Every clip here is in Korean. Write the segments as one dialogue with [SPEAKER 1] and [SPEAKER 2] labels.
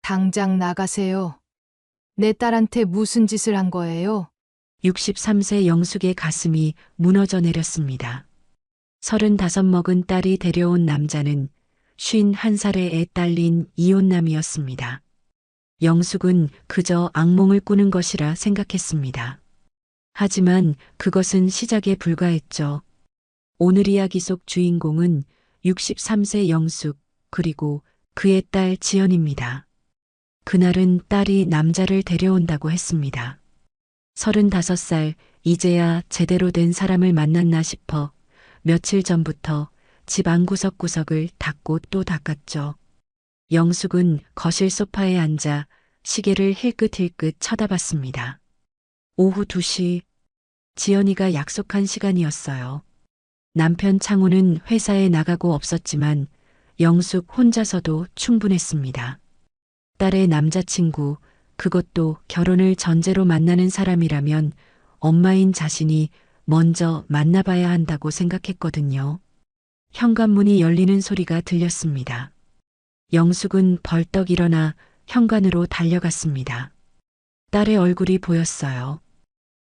[SPEAKER 1] 당장 나가세요. 내 딸한테 무슨 짓을 한 거예요?
[SPEAKER 2] 63세 영숙의 가슴이 무너져 내렸습니다. 35 먹은 딸이 데려온 남자는 51살의 애 딸린 이혼남이었습니다. 영숙은 그저 악몽을 꾸는 것이라 생각했습니다. 하지만 그것은 시작에 불과했죠. 오늘 이야기 속 주인공은 63세 영숙 그리고 그의 딸 지연입니다. 그날은 딸이 남자를 데려온다고 했습니다. 35살, 이제야 제대로 된 사람을 만났나 싶어 며칠 전부터 집 안구석구석을 닦고 또 닦았죠. 영숙은 거실 소파에 앉아 시계를 힐끗힐끗 쳐다봤습니다. 오후 2시, 지연이가 약속한 시간이었어요. 남편 창호는 회사에 나가고 없었지만 영숙 혼자서도 충분했습니다. 딸의 남자친구, 그것도 결혼을 전제로 만나는 사람이라면 엄마인 자신이 먼저 만나봐야 한다고 생각했거든요. 현관문이 열리는 소리가 들렸습니다. 영숙은 벌떡 일어나 현관으로 달려갔습니다. 딸의 얼굴이 보였어요.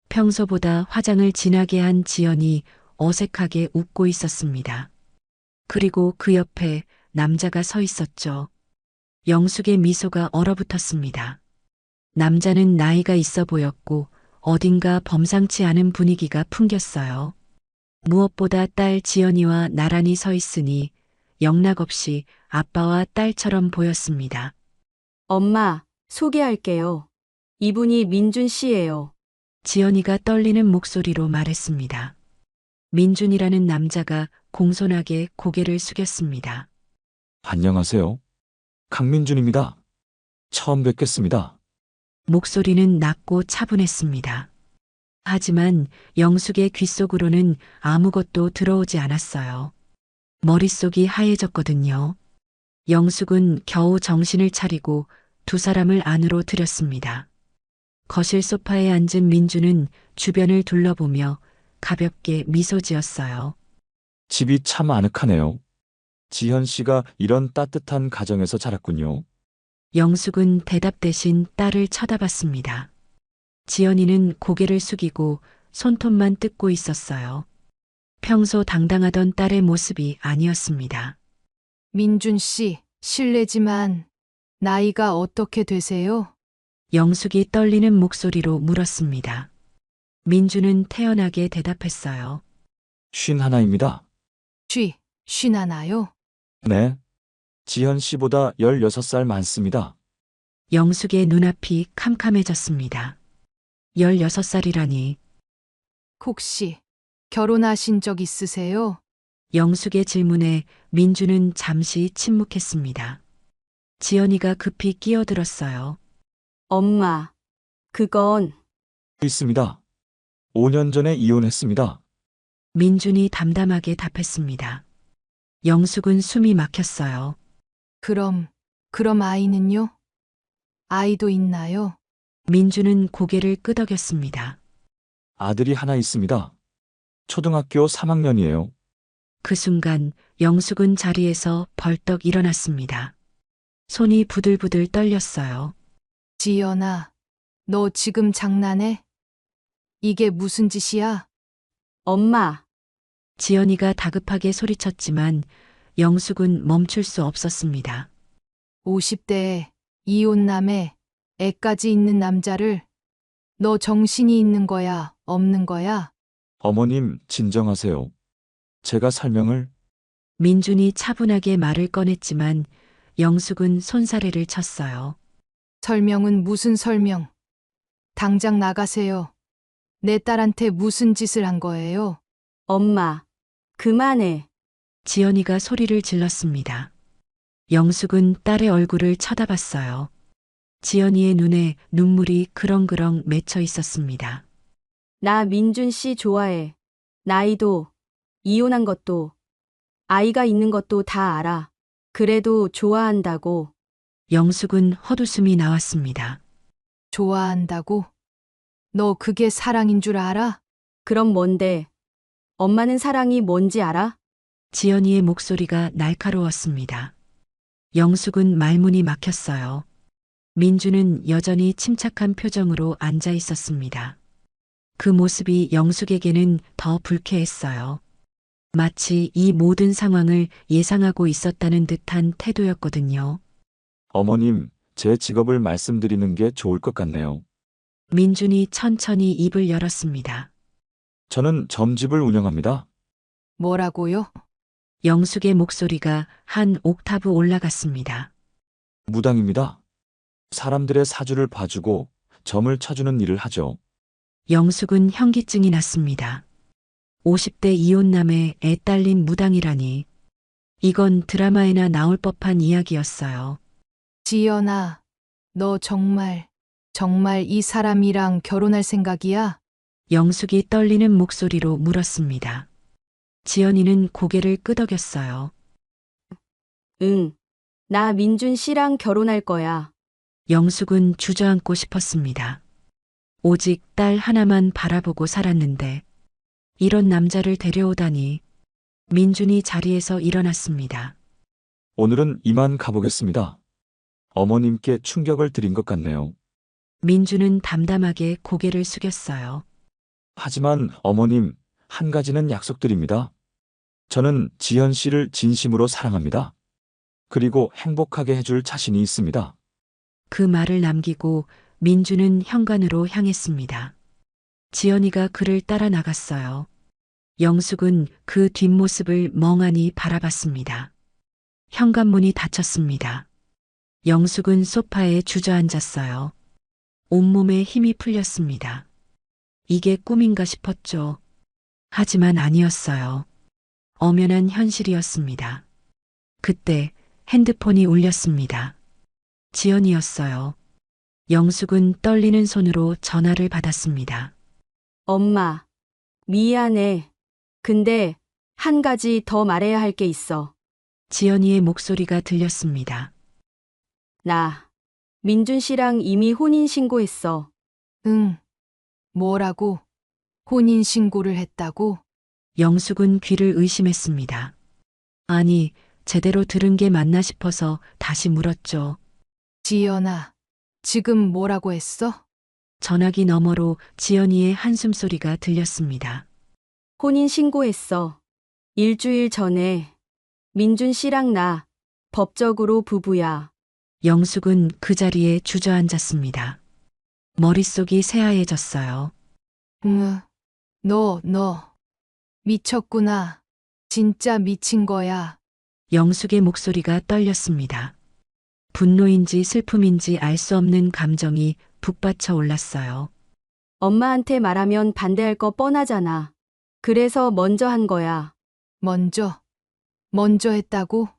[SPEAKER 2] 평소보다 화장을 진하게 한 지연이 어색하게 웃고 있었습니다. 그리고 그 옆에 남자가 서 있었죠. 영숙의 미소가 얼어붙었습니다. 남자는 나이가 있어 보였고 어딘가 범상치 않은 분위기가 풍겼어요. 무엇보다 딸 지연이와 나란히 서 있으니 영락없이 아빠와 딸처럼 보였습니다.
[SPEAKER 3] 엄마, 소개할게요. 이분이 민준 씨예요.
[SPEAKER 2] 지연이가 떨리는 목소리로 말했습니다. 민준이라는 남자가 공손하게 고개를 숙였습니다.
[SPEAKER 4] 안녕하세요. 강민준입니다. 처음 뵙겠습니다.
[SPEAKER 2] 목소리는 낮고 차분했습니다. 하지만 영숙의 귓속으로는 아무것도 들어오지 않았어요. 머릿속이 하얘졌거든요. 영숙은 겨우 정신을 차리고 두 사람을 안으로 들였습니다. 거실 소파에 앉은 민주는 주변을 둘러보며 가볍게 미소 지었어요.
[SPEAKER 4] 집이 참 아늑하네요. 지현 씨가 이런 따뜻한 가정에서 자랐군요.
[SPEAKER 2] 영숙은 대답 대신 딸을 쳐다봤습니다. 지연이는 고개를 숙이고 손톱만 뜯고 있었어요. 평소 당당하던 딸의 모습이 아니었습니다.
[SPEAKER 1] 민준 씨, 실례지만 나이가 어떻게 되세요?
[SPEAKER 2] 영숙이 떨리는 목소리로 물었습니다. 민주는 태연하게 대답했어요.
[SPEAKER 4] 51입니다.
[SPEAKER 1] 쉬나나요?
[SPEAKER 4] 네. 지현 씨보다 16살 많습니다.
[SPEAKER 2] 영숙의 눈앞이 캄캄해졌습니다. 16살이라니.
[SPEAKER 1] 혹시 결혼하신 적 있으세요?
[SPEAKER 2] 영숙의 질문에 민주는 잠시 침묵했습니다. 지연이가 급히 끼어들었어요.
[SPEAKER 3] 엄마, 그건
[SPEAKER 4] 있습니다. 5년 전에 이혼했습니다.
[SPEAKER 2] 민준이 담담하게 답했습니다. 영숙은 숨이 막혔어요.
[SPEAKER 1] 그럼 아이는요? 아이도 있나요?
[SPEAKER 2] 민주는 고개를 끄덕였습니다.
[SPEAKER 4] 아들이 하나 있습니다. 초등학교 3학년이에요.
[SPEAKER 2] 그 순간 영숙은 자리에서 벌떡 일어났습니다. 손이 부들부들 떨렸어요.
[SPEAKER 1] 지연아, 너 지금 장난해? 이게 무슨 짓이야?
[SPEAKER 3] 엄마,
[SPEAKER 2] 지연이가 다급하게 소리쳤지만 영숙은 멈출 수 없었습니다.
[SPEAKER 1] 50대에 이혼남에 애까지 있는 남자를 너 정신이 있는 거야, 없는 거야?
[SPEAKER 4] 어머님, 진정하세요. 제가 설명을...
[SPEAKER 2] 민준이 차분하게 말을 꺼냈지만 영숙은 손사래를 쳤어요.
[SPEAKER 1] 설명은 무슨 설명? 당장 나가세요. 내 딸한테 무슨 짓을 한 거예요?
[SPEAKER 3] 엄마, 그만해.
[SPEAKER 2] 지연이가 소리를 질렀습니다. 영숙은 딸의 얼굴을 쳐다봤어요. 지연이의 눈에 눈물이 그렁그렁 맺혀 있었습니다.
[SPEAKER 3] 나 민준 씨 좋아해. 나이도, 이혼한 것도, 아이가 있는 것도 다 알아. 그래도 좋아한다고.
[SPEAKER 2] 영숙은 헛웃음이 나왔습니다.
[SPEAKER 1] 좋아한다고? 너 그게 사랑인 줄 알아?
[SPEAKER 3] 그럼 뭔데? 엄마는 사랑이 뭔지 알아?
[SPEAKER 2] 지연이의 목소리가 날카로웠습니다. 영숙은 말문이 막혔어요. 민주는 여전히 침착한 표정으로 앉아 있었습니다. 그 모습이 영숙에게는 더 불쾌했어요. 마치 이 모든 상황을 예상하고 있었다는 듯한 태도였거든요.
[SPEAKER 4] 어머님, 제 직업을 말씀드리는 게 좋을 것 같네요.
[SPEAKER 2] 민준이 천천히 입을 열었습니다.
[SPEAKER 4] 저는 점집을 운영합니다.
[SPEAKER 1] 뭐라고요?
[SPEAKER 2] 영숙의 목소리가 한 옥타브 올라갔습니다.
[SPEAKER 4] 무당입니다. 사람들의 사주를 봐주고 점을 쳐주는 일을 하죠.
[SPEAKER 2] 영숙은 현기증이 났습니다. 50대 이혼남의 애 딸린 무당이라니. 이건 드라마에나 나올 법한 이야기였어요.
[SPEAKER 1] 지연아, 너 정말 이 사람이랑 결혼할 생각이야?
[SPEAKER 2] 영숙이 떨리는 목소리로 물었습니다. 지연이는 고개를 끄덕였어요.
[SPEAKER 3] 응. 나 민준 씨랑 결혼할 거야.
[SPEAKER 2] 영숙은 주저앉고 싶었습니다. 오직 딸 하나만 바라보고 살았는데 이런 남자를 데려오다니. 민준이 자리에서 일어났습니다.
[SPEAKER 4] 오늘은 이만 가보겠습니다. 어머님께 충격을 드린 것 같네요.
[SPEAKER 2] 민준은 담담하게 고개를 숙였어요.
[SPEAKER 4] 하지만 어머님, 한 가지는 약속드립니다. 저는 지현 씨를 진심으로 사랑합니다. 그리고 행복하게 해줄 자신이 있습니다.
[SPEAKER 2] 그 말을 남기고 민준은 현관으로 향했습니다. 지연이가 그를 따라 나갔어요. 영숙은 그 뒷모습을 멍하니 바라봤습니다. 현관문이 닫혔습니다. 영숙은 소파에 주저앉았어요. 온몸에 힘이 풀렸습니다. 이게 꿈인가 싶었죠. 하지만 아니었어요. 엄연한 현실이었습니다. 그때 핸드폰이 울렸습니다. 지연이었어요. 영숙은 떨리는 손으로 전화를 받았습니다.
[SPEAKER 3] 엄마, 미안해. 근데 한 가지 더 말해야 할 게 있어.
[SPEAKER 2] 지연이의 목소리가 들렸습니다.
[SPEAKER 3] 나 민준 씨랑 이미 혼인신고했어.
[SPEAKER 1] 응. 뭐라고? 혼인신고를 했다고?
[SPEAKER 2] 영숙은 귀를 의심했습니다. 아니, 제대로 들은 게 맞나 싶어서 다시 물었죠.
[SPEAKER 1] 지연아, 지금 뭐라고 했어?
[SPEAKER 2] 전화기 너머로 지연이의 한숨소리가 들렸습니다.
[SPEAKER 3] 혼인신고했어. 일주일 전에. 민준 씨랑 나 법적으로 부부야.
[SPEAKER 2] 영숙은 그 자리에 주저앉았습니다. 머릿속이 새하얘졌어요.
[SPEAKER 1] 너 미쳤구나. 진짜 미친 거야.
[SPEAKER 2] 영숙의 목소리가 떨렸습니다. 분노인지 슬픔인지 알 수 없는 감정이 북받쳐 올랐어요.
[SPEAKER 3] 엄마한테 말하면 반대할 거 뻔하잖아. 그래서 먼저 한 거야.
[SPEAKER 1] 먼저 했다고?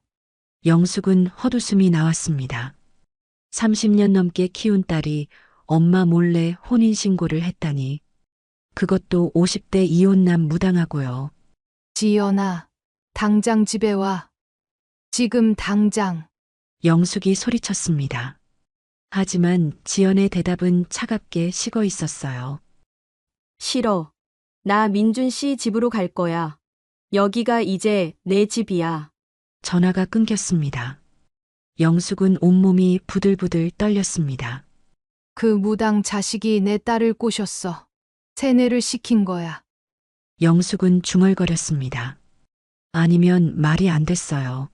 [SPEAKER 2] 영숙은 헛웃음이 나왔습니다. 30년 넘게 키운 딸이 엄마 몰래 혼인신고를 했다니. 그것도 50대 이혼남 무당하고요.
[SPEAKER 1] 지연아, 당장 집에 와. 지금 당장.
[SPEAKER 2] 영숙이 소리쳤습니다. 하지만 지연의 대답은 차갑게 식어 있었어요.
[SPEAKER 3] 싫어. 나 민준 씨 집으로 갈 거야. 여기가 이제 내 집이야.
[SPEAKER 2] 전화가 끊겼습니다. 영숙은 온몸이 부들부들 떨렸습니다.
[SPEAKER 1] 그 무당 자식이 내 딸을 꼬셨어. 세뇌를 시킨 거야.
[SPEAKER 2] 영숙은 중얼거렸습니다. 아니면 말이 안 됐어요.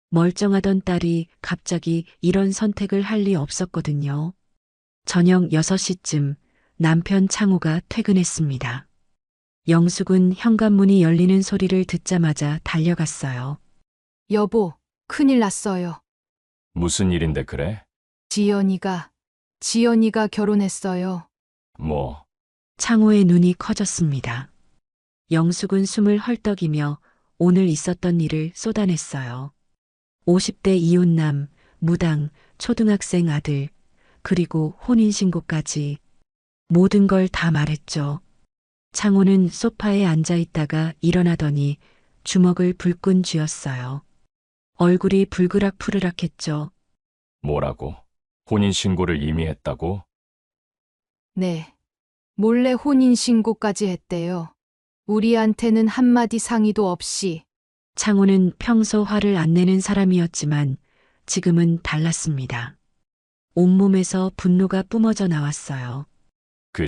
[SPEAKER 2] 멀쩡하던 딸이 갑자기 이런 선택을 할 리 없었거든요. 저녁 6시쯤 남편 창호가 퇴근했습니다. 영숙은 현관문이 열리는 소리를 듣자마자 달려갔어요.
[SPEAKER 1] 여보, 큰일 났어요.
[SPEAKER 5] 무슨 일인데 그래?
[SPEAKER 1] 지연이가 결혼했어요.
[SPEAKER 5] 뭐,
[SPEAKER 2] 창호의 눈이 커졌습니다. 영숙은 숨을 헐떡이며 오늘 있었던 일을 쏟아냈어요. 50대 이혼남, 무당, 초등학생 아들, 그리고 혼인신고까지 모든 걸 다 말했죠. 창호는 소파에 앉아 있다가 일어나더니 주먹을 불끈 쥐었어요. 얼굴이 불그락푸르락했죠.
[SPEAKER 5] 뭐라고? 혼인신고를 이미 했다고?
[SPEAKER 1] 네. 몰래 혼인신고까지 했대요. 우리한테는 한마디 상의도 없이.
[SPEAKER 2] 창호는 평소 화를 안 내는 사람이었지만 지금은 달랐습니다. 온몸에서 분노가 뿜어져 나왔어요.
[SPEAKER 5] 그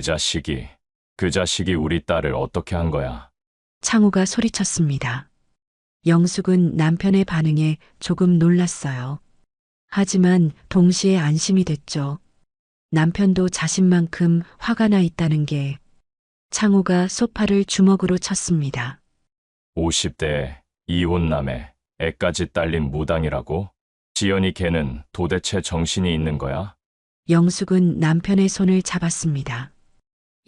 [SPEAKER 5] 자식이 우리 딸을 어떻게 한 거야?
[SPEAKER 2] 창호가 소리쳤습니다. 영숙은 남편의 반응에 조금 놀랐어요. 하지만 동시에 안심이 됐죠. 남편도 자신만큼 화가 나 있다는 게. 창호가 소파를 주먹으로 쳤습니다.
[SPEAKER 5] 50대에 이혼남에 애까지 딸린 무당이라고? 지연이 걔는 도대체 정신이 있는 거야?
[SPEAKER 2] 영숙은 남편의 손을 잡았습니다.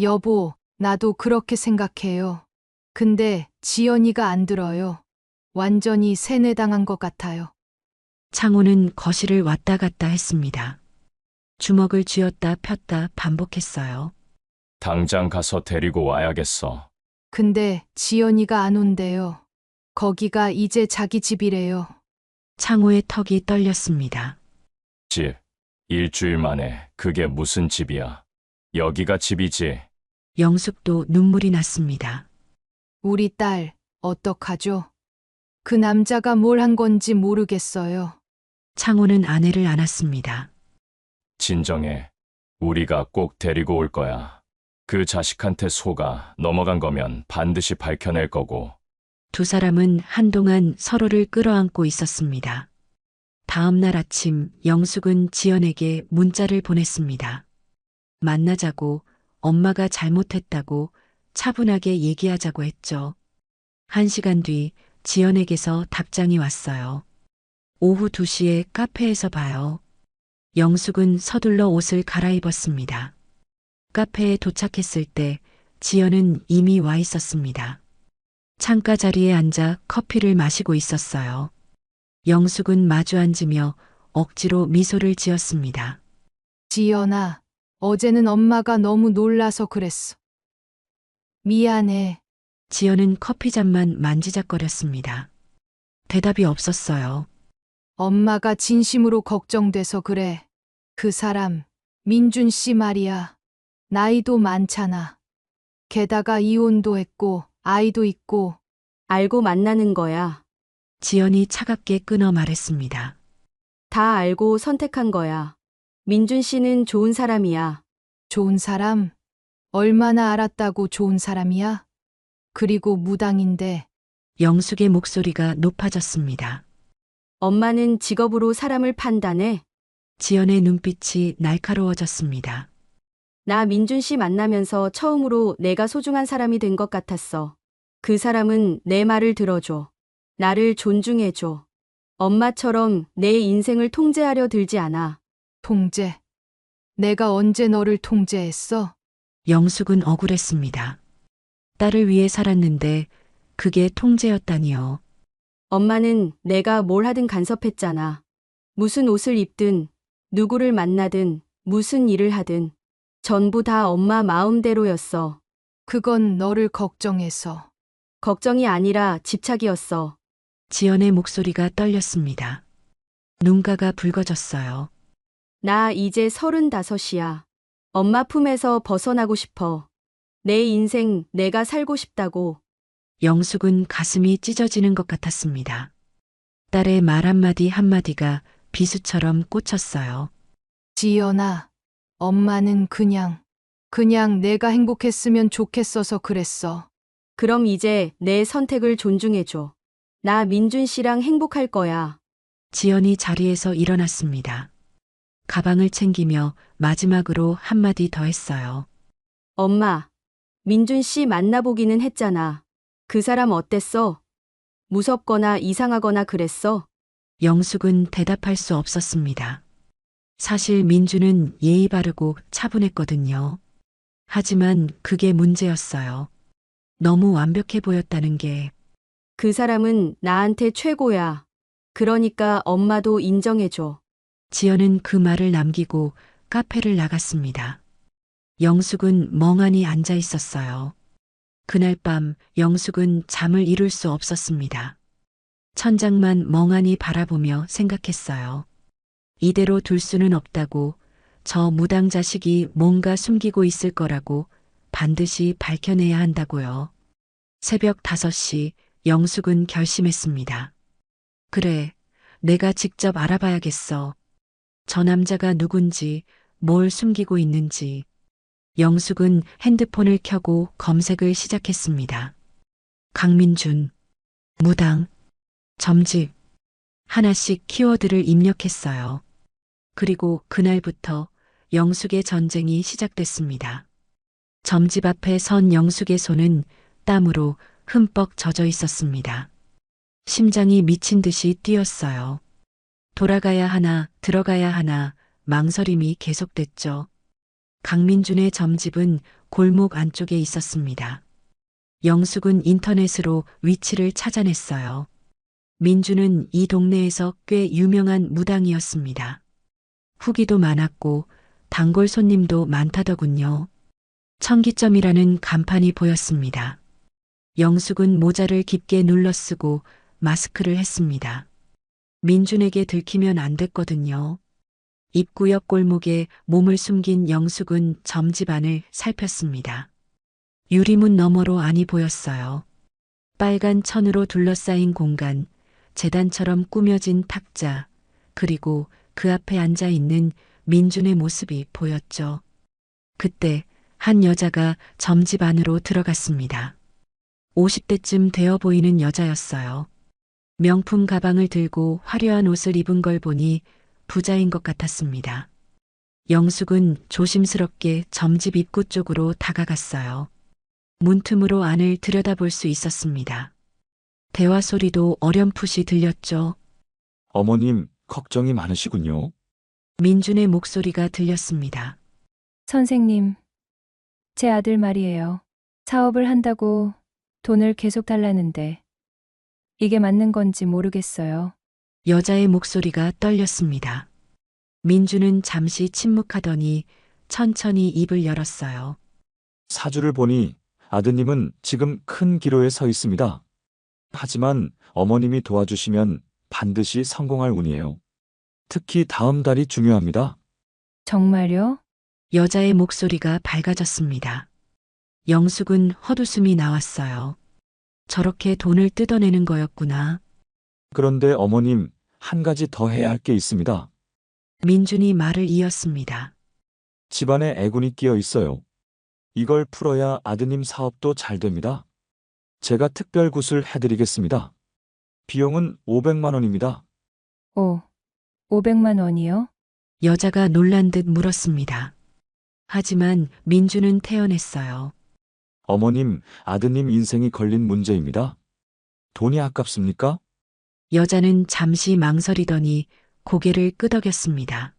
[SPEAKER 1] 여보, 나도 그렇게 생각해요. 근데 지연이가 안 들어요. 완전히 세뇌당한 것 같아요.
[SPEAKER 2] 창호는 거실을 왔다 갔다 했습니다. 주먹을 쥐었다 폈다 반복했어요.
[SPEAKER 5] 당장 가서 데리고 와야겠어.
[SPEAKER 1] 근데 지연이가 안 온대요. 거기가 이제 자기 집이래요.
[SPEAKER 2] 창호의 턱이 떨렸습니다.
[SPEAKER 5] 집. 일주일 만에 그게 무슨 집이야? 여기가 집이지.
[SPEAKER 2] 영숙도 눈물이 났습니다.
[SPEAKER 1] 우리 딸, 어떡하죠? 그 남자가 뭘 한 건지 모르겠어요.
[SPEAKER 2] 창호는 아내를 안았습니다.
[SPEAKER 5] 진정해. 우리가 꼭 데리고 올 거야. 그 자식한테 속아 넘어간 거면 반드시 밝혀낼 거고.
[SPEAKER 2] 두 사람은 한동안 서로를 끌어안고 있었습니다. 다음 날 아침 영숙은 지연에게 문자를 보냈습니다. 만나자고, 엄마가 잘못했다고 차분하게 얘기하자고 했죠. 1시간 뒤 지연에게서 답장이 왔어요. 오후 2시에 카페에서 봐요. 영숙은 서둘러 옷을 갈아입었습니다. 카페에 도착했을 때 지연은 이미 와 있었습니다. 창가 자리에 앉아 커피를 마시고 있었어요. 영숙은 마주 앉으며 억지로 미소를 지었습니다.
[SPEAKER 1] 지연아, 어제는 엄마가 너무 놀라서 그랬어. 미안해.
[SPEAKER 2] 지연은 커피잔만 만지작거렸습니다. 대답이 없었어요.
[SPEAKER 1] 엄마가 진심으로 걱정돼서 그래. 그 사람, 민준 씨 말이야. 나이도 많잖아. 게다가 이혼도 했고, 아이도 있고.
[SPEAKER 3] 알고 만나는 거야.
[SPEAKER 2] 지연이 차갑게 끊어 말했습니다.
[SPEAKER 3] 다 알고 선택한 거야. 민준 씨는 좋은 사람이야.
[SPEAKER 1] 좋은 사람? 얼마나 알았다고 좋은 사람이야? 그리고 무당인데.
[SPEAKER 2] 영숙의 목소리가 높아졌습니다.
[SPEAKER 3] 엄마는 직업으로 사람을 판단해.
[SPEAKER 2] 지연의 눈빛이 날카로워졌습니다.
[SPEAKER 3] 나 민준 씨 만나면서 처음으로 내가 소중한 사람이 된 것 같았어. 그 사람은 내 말을 들어줘. 나를 존중해줘. 엄마처럼 내 인생을 통제하려 들지 않아.
[SPEAKER 1] 통제. 내가 언제 너를 통제했어?
[SPEAKER 2] 영숙은 억울했습니다. 딸을 위해 살았는데 그게 통제였다니요.
[SPEAKER 3] 엄마는 내가 뭘 하든 간섭했잖아. 무슨 옷을 입든, 누구를 만나든, 무슨 일을 하든. 전부 다 엄마 마음대로였어.
[SPEAKER 1] 그건 너를 걱정해서.
[SPEAKER 3] 걱정이 아니라 집착이었어.
[SPEAKER 2] 지연의 목소리가 떨렸습니다. 눈가가 붉어졌어요.
[SPEAKER 3] 나 이제 35이야. 엄마 품에서 벗어나고 싶어. 내 인생 내가 살고 싶다고.
[SPEAKER 2] 영숙은 가슴이 찢어지는 것 같았습니다. 딸의 말 한마디 한마디가 비수처럼 꽂혔어요.
[SPEAKER 1] 지연아, 엄마는 그냥 내가 행복했으면 좋겠어서 그랬어.
[SPEAKER 3] 그럼 이제 내 선택을 존중해줘. 나 민준 씨랑 행복할 거야.
[SPEAKER 2] 지연이 자리에서 일어났습니다. 가방을 챙기며 마지막으로 한마디 더 했어요.
[SPEAKER 3] 엄마, 민준 씨 만나보기는 했잖아. 그 사람 어땠어? 무섭거나 이상하거나 그랬어?
[SPEAKER 2] 영숙은 대답할 수 없었습니다. 사실 민주는 예의 바르고 차분했거든요. 하지만 그게 문제였어요. 너무 완벽해 보였다는 게.
[SPEAKER 3] 그 사람은 나한테 최고야. 그러니까 엄마도 인정해줘.
[SPEAKER 2] 지연은 그 말을 남기고 카페를 나갔습니다. 영숙은 멍하니 앉아 있었어요. 그날 밤 영숙은 잠을 이룰 수 없었습니다. 천장만 멍하니 바라보며 생각했어요. 이대로 둘 수는 없다고, 저 무당 자식이 뭔가 숨기고 있을 거라고 반드시 밝혀내야 한다고요. 새벽 5시 영숙은 결심했습니다. 그래, 내가 직접 알아봐야겠어. 저 남자가 누군지, 뭘 숨기고 있는지. 영숙은 핸드폰을 켜고 검색을 시작했습니다. 강민준, 무당, 점집. 하나씩 키워드를 입력했어요. 그리고 그날부터 영숙의 전쟁이 시작됐습니다. 점집 앞에 선 영숙의 손은 땀으로 흠뻑 젖어 있었습니다. 심장이 미친 듯이 뛰었어요. 돌아가야 하나, 들어가야 하나, 망설임이 계속됐죠. 강민준의 점집은 골목 안쪽에 있었습니다. 영숙은 인터넷으로 위치를 찾아냈어요. 민준은 이 동네에서 꽤 유명한 무당이었습니다. 후기도 많았고 단골 손님도 많다더군요. 청기점이라는 간판이 보였습니다. 영숙은 모자를 깊게 눌러쓰고 마스크를 했습니다. 민준에게 들키면 안 됐거든요. 입구 옆 골목에 몸을 숨긴 영숙은 점집 안을 살폈습니다. 유리문 너머로 안이 보였어요. 빨간 천으로 둘러싸인 공간, 재단처럼 꾸며진 탁자, 그리고 그 앞에 앉아 있는 민준의 모습이 보였죠. 그때 한 여자가 점집 안으로 들어갔습니다. 50대쯤 되어 보이는 여자였어요. 명품 가방을 들고 화려한 옷을 입은 걸 보니 부자인 것 같았습니다. 영숙은 조심스럽게 점집 입구 쪽으로 다가갔어요. 문틈으로 안을 들여다볼 수 있었습니다. 대화 소리도 어렴풋이 들렸죠.
[SPEAKER 4] 어머님, 걱정이 많으시군요.
[SPEAKER 2] 민준의 목소리가 들렸습니다.
[SPEAKER 6] 선생님, 제 아들 말이에요. 사업을 한다고 돈을 계속 달라는데 이게 맞는 건지 모르겠어요.
[SPEAKER 2] 여자의 목소리가 떨렸습니다. 민준은 잠시 침묵하더니 천천히 입을 열었어요.
[SPEAKER 4] 사주를 보니 아드님은 지금 큰 기로에 서 있습니다. 하지만 어머님이 도와주시면 반드시 성공할 운이에요. 특히 다음 달이 중요합니다.
[SPEAKER 6] 정말요?
[SPEAKER 2] 여자의 목소리가 밝아졌습니다. 영숙은 헛웃음이 나왔어요. 저렇게 돈을 뜯어내는 거였구나.
[SPEAKER 4] 그런데 어머님, 한 가지 더 해야 할 게 있습니다.
[SPEAKER 2] 민준이 말을 이었습니다.
[SPEAKER 4] 집안에 애군이 끼어 있어요. 이걸 풀어야 아드님 사업도 잘 됩니다. 제가 특별 굿을 해드리겠습니다. 비용은 500만 원입니다.
[SPEAKER 6] 500만 원이요?
[SPEAKER 2] 여자가 놀란 듯 물었습니다. 하지만 민준은 태연했어요.
[SPEAKER 4] 어머님, 아드님 인생이 걸린 문제입니다. 돈이 아깝습니까?
[SPEAKER 2] 여자는 잠시 망설이더니 고개를 끄덕였습니다.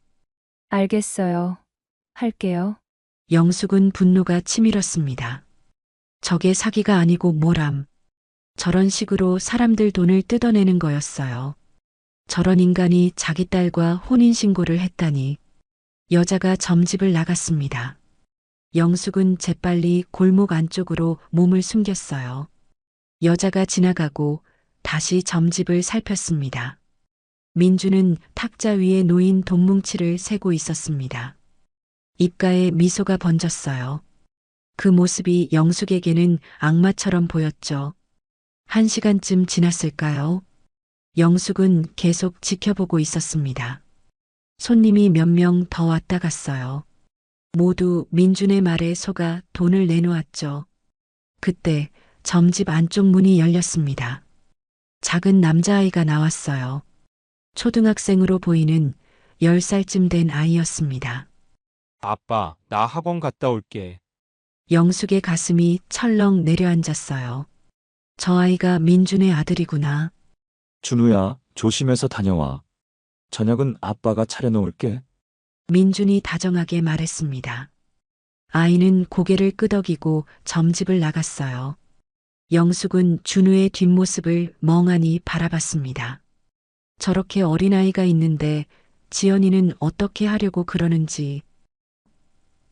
[SPEAKER 6] 알겠어요. 할게요.
[SPEAKER 2] 영숙은 분노가 치밀었습니다. 저게 사기가 아니고 뭐람. 저런 식으로 사람들 돈을 뜯어내는 거였어요. 저런 인간이 자기 딸과 혼인신고를 했다니. 여자가 점집을 나갔습니다. 영숙은 재빨리 골목 안쪽으로 몸을 숨겼어요. 여자가 지나가고 다시 점집을 살폈습니다. 민주는 탁자 위에 놓인 돈뭉치를 세고 있었습니다. 입가에 미소가 번졌어요. 그 모습이 영숙에게는 악마처럼 보였죠. 1시간쯤 지났을까요? 영숙은 계속 지켜보고 있었습니다. 손님이 몇 명 더 왔다 갔어요. 모두 민준의 말에 속아 돈을 내놓았죠. 그때 점집 안쪽 문이 열렸습니다. 작은 남자아이가 나왔어요. 초등학생으로 보이는 10살쯤 된 아이였습니다.
[SPEAKER 7] 아빠, 나 학원 갔다 올게.
[SPEAKER 2] 영숙의 가슴이 철렁 내려앉았어요. 저 아이가 민준의 아들이구나.
[SPEAKER 4] 준우야, 조심해서 다녀와. 저녁은 아빠가 차려놓을게.
[SPEAKER 2] 민준이 다정하게 말했습니다. 아이는 고개를 끄덕이고 점집을 나갔어요. 영숙은 준우의 뒷모습을 멍하니 바라봤습니다. 저렇게 어린아이가 있는데 지연이는 어떻게 하려고 그러는지.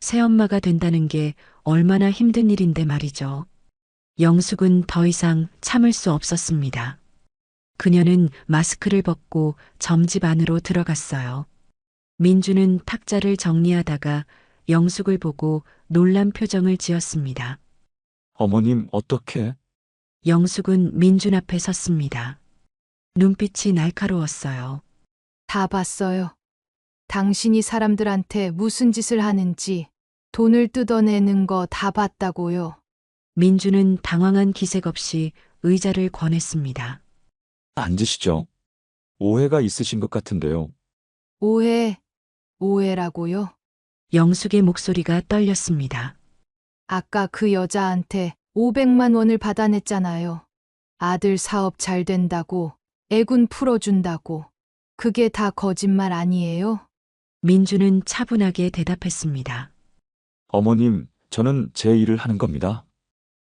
[SPEAKER 2] 새엄마가 된다는 게 얼마나 힘든 일인데 말이죠. 영숙은 더 이상 참을 수 없었습니다. 그녀는 마스크를 벗고 점집 안으로 들어갔어요. 민주는 탁자를 정리하다가 영숙을 보고 놀란 표정을 지었습니다.
[SPEAKER 4] 어머님, 어떻게?
[SPEAKER 2] 영숙은 민준 앞에 섰습니다. 눈빛이 날카로웠어요.
[SPEAKER 1] 다 봤어요. 당신이 사람들한테 무슨 짓을 하는지 돈을 뜯어내는 거 다 봤다고요.
[SPEAKER 2] 민주는 당황한 기색 없이 의자를 권했습니다.
[SPEAKER 4] 앉으시죠. 오해가 있으신 것 같은데요.
[SPEAKER 1] 오해라고요?
[SPEAKER 2] 영숙의 목소리가 떨렸습니다.
[SPEAKER 1] 아까 그 여자한테 500만 원을 받아냈잖아요. 아들 사업 잘 된다고, 애군 풀어준다고. 그게 다 거짓말 아니에요?
[SPEAKER 2] 민주는 차분하게 대답했습니다.
[SPEAKER 4] 어머님, 저는 제 일을 하는 겁니다.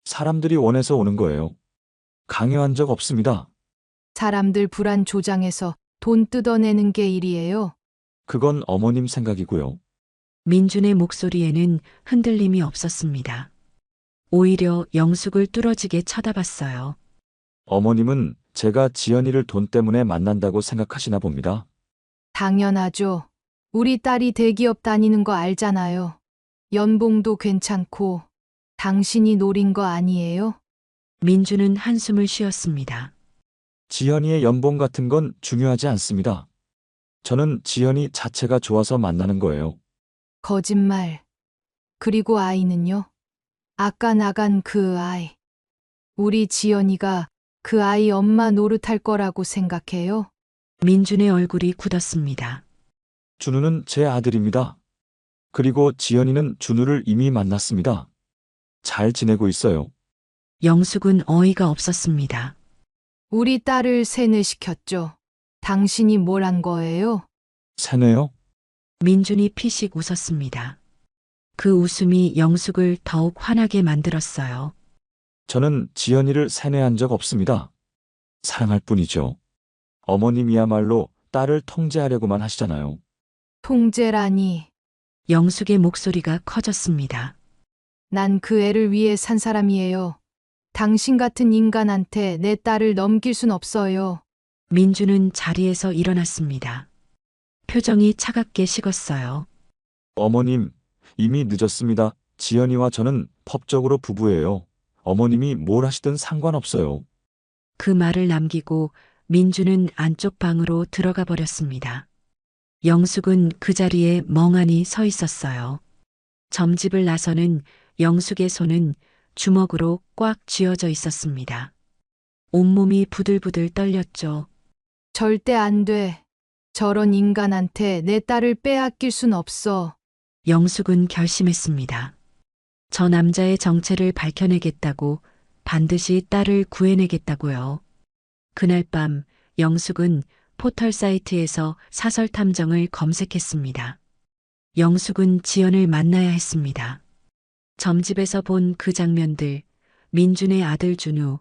[SPEAKER 4] 사람들이 원해서 오는 거예요. 강요한 적 없습니다.
[SPEAKER 1] 사람들 불안 조장해서 돈 뜯어내는 게 일이에요.
[SPEAKER 4] 그건 어머님 생각이고요.
[SPEAKER 2] 민준의 목소리에는 흔들림이 없었습니다. 오히려 영숙을 뚫어지게 쳐다봤어요.
[SPEAKER 4] 어머님은 제가 지연이를 돈 때문에 만난다고 생각하시나 봅니다.
[SPEAKER 1] 당연하죠. 우리 딸이 대기업 다니는 거 알잖아요. 연봉도 괜찮고, 당신이 노린 거 아니에요?
[SPEAKER 2] 민주는 한숨을 쉬었습니다.
[SPEAKER 4] 지연이의 연봉 같은 건 중요하지 않습니다. 저는 지연이 자체가 좋아서 만나는 거예요.
[SPEAKER 1] 거짓말. 그리고 아이는요? 아까 나간 그 아이. 우리 지연이가 그 아이 엄마 노릇할 거라고 생각해요?
[SPEAKER 2] 민준의 얼굴이 굳었습니다.
[SPEAKER 4] 준우는 제 아들입니다. 그리고 지연이는 준우를 이미 만났습니다. 잘 지내고 있어요.
[SPEAKER 2] 영숙은 어이가 없었습니다.
[SPEAKER 1] 우리 딸을 세뇌시켰죠. 당신이 뭘 한 거예요?
[SPEAKER 4] 세뇌요?
[SPEAKER 2] 민준이 피식 웃었습니다. 그 웃음이 영숙을 더욱 화나게 만들었어요.
[SPEAKER 4] 저는 지연이를 세뇌한 적 없습니다. 사랑할 뿐이죠. 어머님이야말로 딸을 통제하려고만 하시잖아요.
[SPEAKER 1] 통제라니.
[SPEAKER 2] 영숙의 목소리가 커졌습니다.
[SPEAKER 1] 난 그 애를 위해 산 사람이에요. 당신 같은 인간한테 내 딸을 넘길 순 없어요.
[SPEAKER 2] 민주는 자리에서 일어났습니다. 표정이 차갑게 식었어요.
[SPEAKER 4] 어머님, 이미 늦었습니다. 지연이와 저는 법적으로 부부예요. 어머님이 뭘 하시든 상관없어요.
[SPEAKER 2] 그 말을 남기고 민주는 안쪽 방으로 들어가 버렸습니다. 영숙은 그 자리에 멍하니 서 있었어요. 점집을 나서는 영숙의 손은 주먹으로 꽉 쥐어져 있었습니다. 온몸이 부들부들 떨렸죠.
[SPEAKER 1] 절대 안 돼. 저런 인간한테 내 딸을 빼앗길 순 없어.
[SPEAKER 2] 영숙은 결심했습니다. 저 남자의 정체를 밝혀내겠다고, 반드시 딸을 구해내겠다고요. 그날 밤 영숙은 포털 사이트에서 사설 탐정을 검색했습니다. 영숙은 지연을 만나야 했습니다. 점집에서 본 그 장면들, 민준의 아들 준우,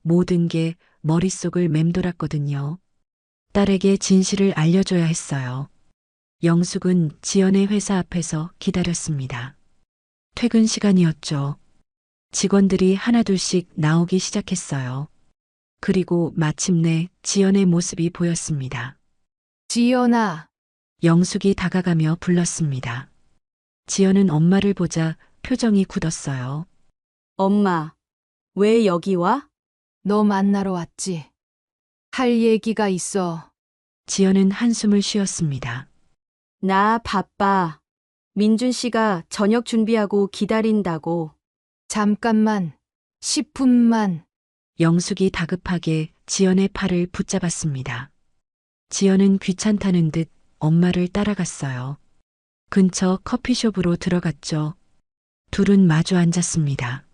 [SPEAKER 2] 모든 게 머릿속을 맴돌았거든요. 딸에게 진실을 알려줘야 했어요. 영숙은 지연의 회사 앞에서 기다렸습니다. 퇴근 시간이었죠. 직원들이 하나둘씩 나오기 시작했어요. 그리고 마침내 지연의 모습이 보였습니다.
[SPEAKER 1] 지연아,
[SPEAKER 2] 영숙이 다가가며 불렀습니다. 지연은 엄마를 보자 표정이 굳었어요.
[SPEAKER 3] 엄마, 왜 여기 와?
[SPEAKER 1] 너 만나러 왔지. 할 얘기가 있어.
[SPEAKER 2] 지연은 한숨을 쉬었습니다.
[SPEAKER 3] 나 바빠. 민준 씨가 저녁 준비하고 기다린다고.
[SPEAKER 1] 잠깐만, 10분만.
[SPEAKER 2] 영숙이 다급하게 지연의 팔을 붙잡았습니다. 지연은 귀찮다는 듯 엄마를 따라갔어요. 근처 커피숍으로 들어갔죠. 둘은 마주 앉았습니다.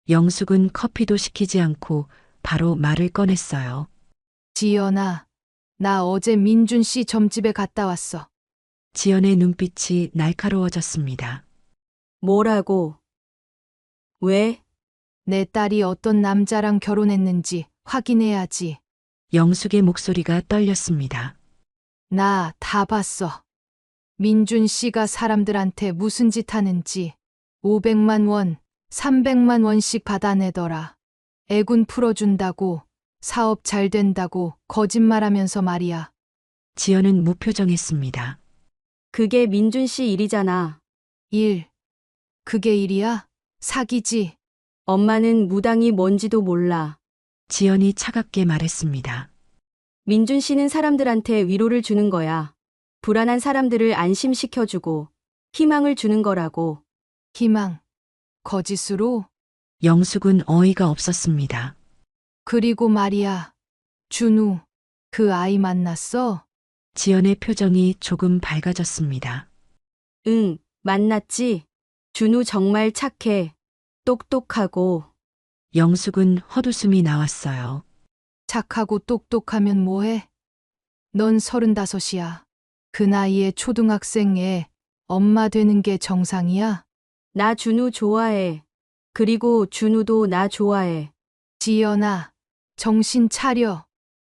[SPEAKER 2] 영숙은 커피도 시키지 않고 바로 말을 꺼냈어요.
[SPEAKER 1] 지연아, 나 어제 민준 씨 점집에 갔다 왔어.
[SPEAKER 2] 지연의 눈빛이 날카로워졌습니다.
[SPEAKER 3] 뭐라고? 왜?
[SPEAKER 1] 내 딸이 어떤 남자랑 결혼했는지 확인해야지.
[SPEAKER 2] 영숙의 목소리가 떨렸습니다.
[SPEAKER 1] 나 다 봤어. 민준 씨가 사람들한테 무슨 짓 하는지 500만 원, 300만 원씩 받아내더라. 애군 풀어준다고, 사업 잘 된다고 거짓말하면서 말이야.
[SPEAKER 2] 지연은 무표정했습니다.
[SPEAKER 3] 그게 민준 씨 일이잖아.
[SPEAKER 1] 일. 그게 일이야? 사기지.
[SPEAKER 3] 엄마는 무당이 뭔지도 몰라.
[SPEAKER 2] 지연이 차갑게 말했습니다.
[SPEAKER 3] 민준 씨는 사람들한테 위로를 주는 거야. 불안한 사람들을 안심시켜주고 희망을 주는 거라고.
[SPEAKER 1] 희망. 거짓으로?
[SPEAKER 2] 영숙은 어이가 없었습니다.
[SPEAKER 1] 그리고 말이야. 준우. 그 아이 만났어?
[SPEAKER 2] 지연의 표정이 조금 밝아졌습니다.
[SPEAKER 3] 응, 만났지. 준우 정말 착해. 똑똑하고.
[SPEAKER 2] 영숙은 헛웃음이 나왔어요.
[SPEAKER 1] 착하고 똑똑하면 뭐해? 넌 35이야. 그 나이에 초등학생 애 엄마 되는 게 정상이야?
[SPEAKER 3] 나 준우 좋아해. 그리고 준우도 나 좋아해.
[SPEAKER 1] 지연아, 정신 차려.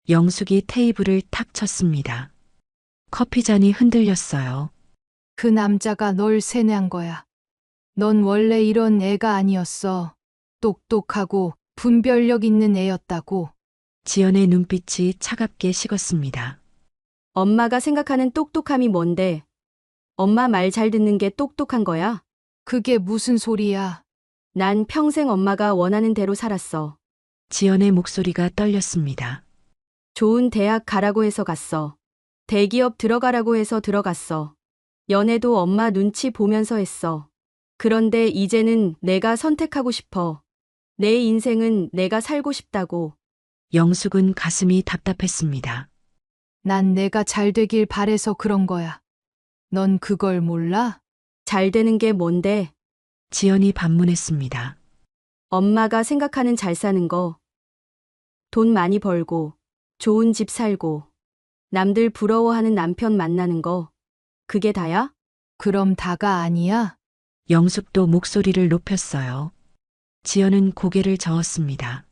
[SPEAKER 2] 영숙이 테이블을 탁 쳤습니다. 커피잔이 흔들렸어요.
[SPEAKER 1] 그 남자가 널 세뇌한 거야. 넌 원래 이런 애가 아니었어. 똑똑하고 분별력 있는 애였다고.
[SPEAKER 2] 지연의 눈빛이 차갑게 식었습니다.
[SPEAKER 3] 엄마가 생각하는 똑똑함이 뭔데? 엄마 말 잘 듣는 게 똑똑한 거야?
[SPEAKER 1] 그게 무슨 소리야?
[SPEAKER 3] 난 평생 엄마가 원하는 대로 살았어.
[SPEAKER 2] 지연의 목소리가 떨렸습니다.
[SPEAKER 3] 좋은 대학 가라고 해서 갔어. 대기업 들어가라고 해서 들어갔어. 연애도 엄마 눈치 보면서 했어. 그런데 이제는 내가 선택하고 싶어. 내 인생은 내가 살고 싶다고.
[SPEAKER 2] 영숙은 가슴이 답답했습니다.
[SPEAKER 1] 난 내가 잘 되길 바래서 그런 거야. 넌 그걸 몰라?
[SPEAKER 3] 잘 되는 게 뭔데?
[SPEAKER 2] 지연이 반문했습니다.
[SPEAKER 3] 엄마가 생각하는 잘 사는 거. 돈 많이 벌고, 좋은 집 살고, 남들 부러워하는 남편 만나는 거. 그게 다야?
[SPEAKER 1] 그럼 다가 아니야?
[SPEAKER 2] 영숙도 목소리를 높였어요. 지연은 고개를 저었습니다.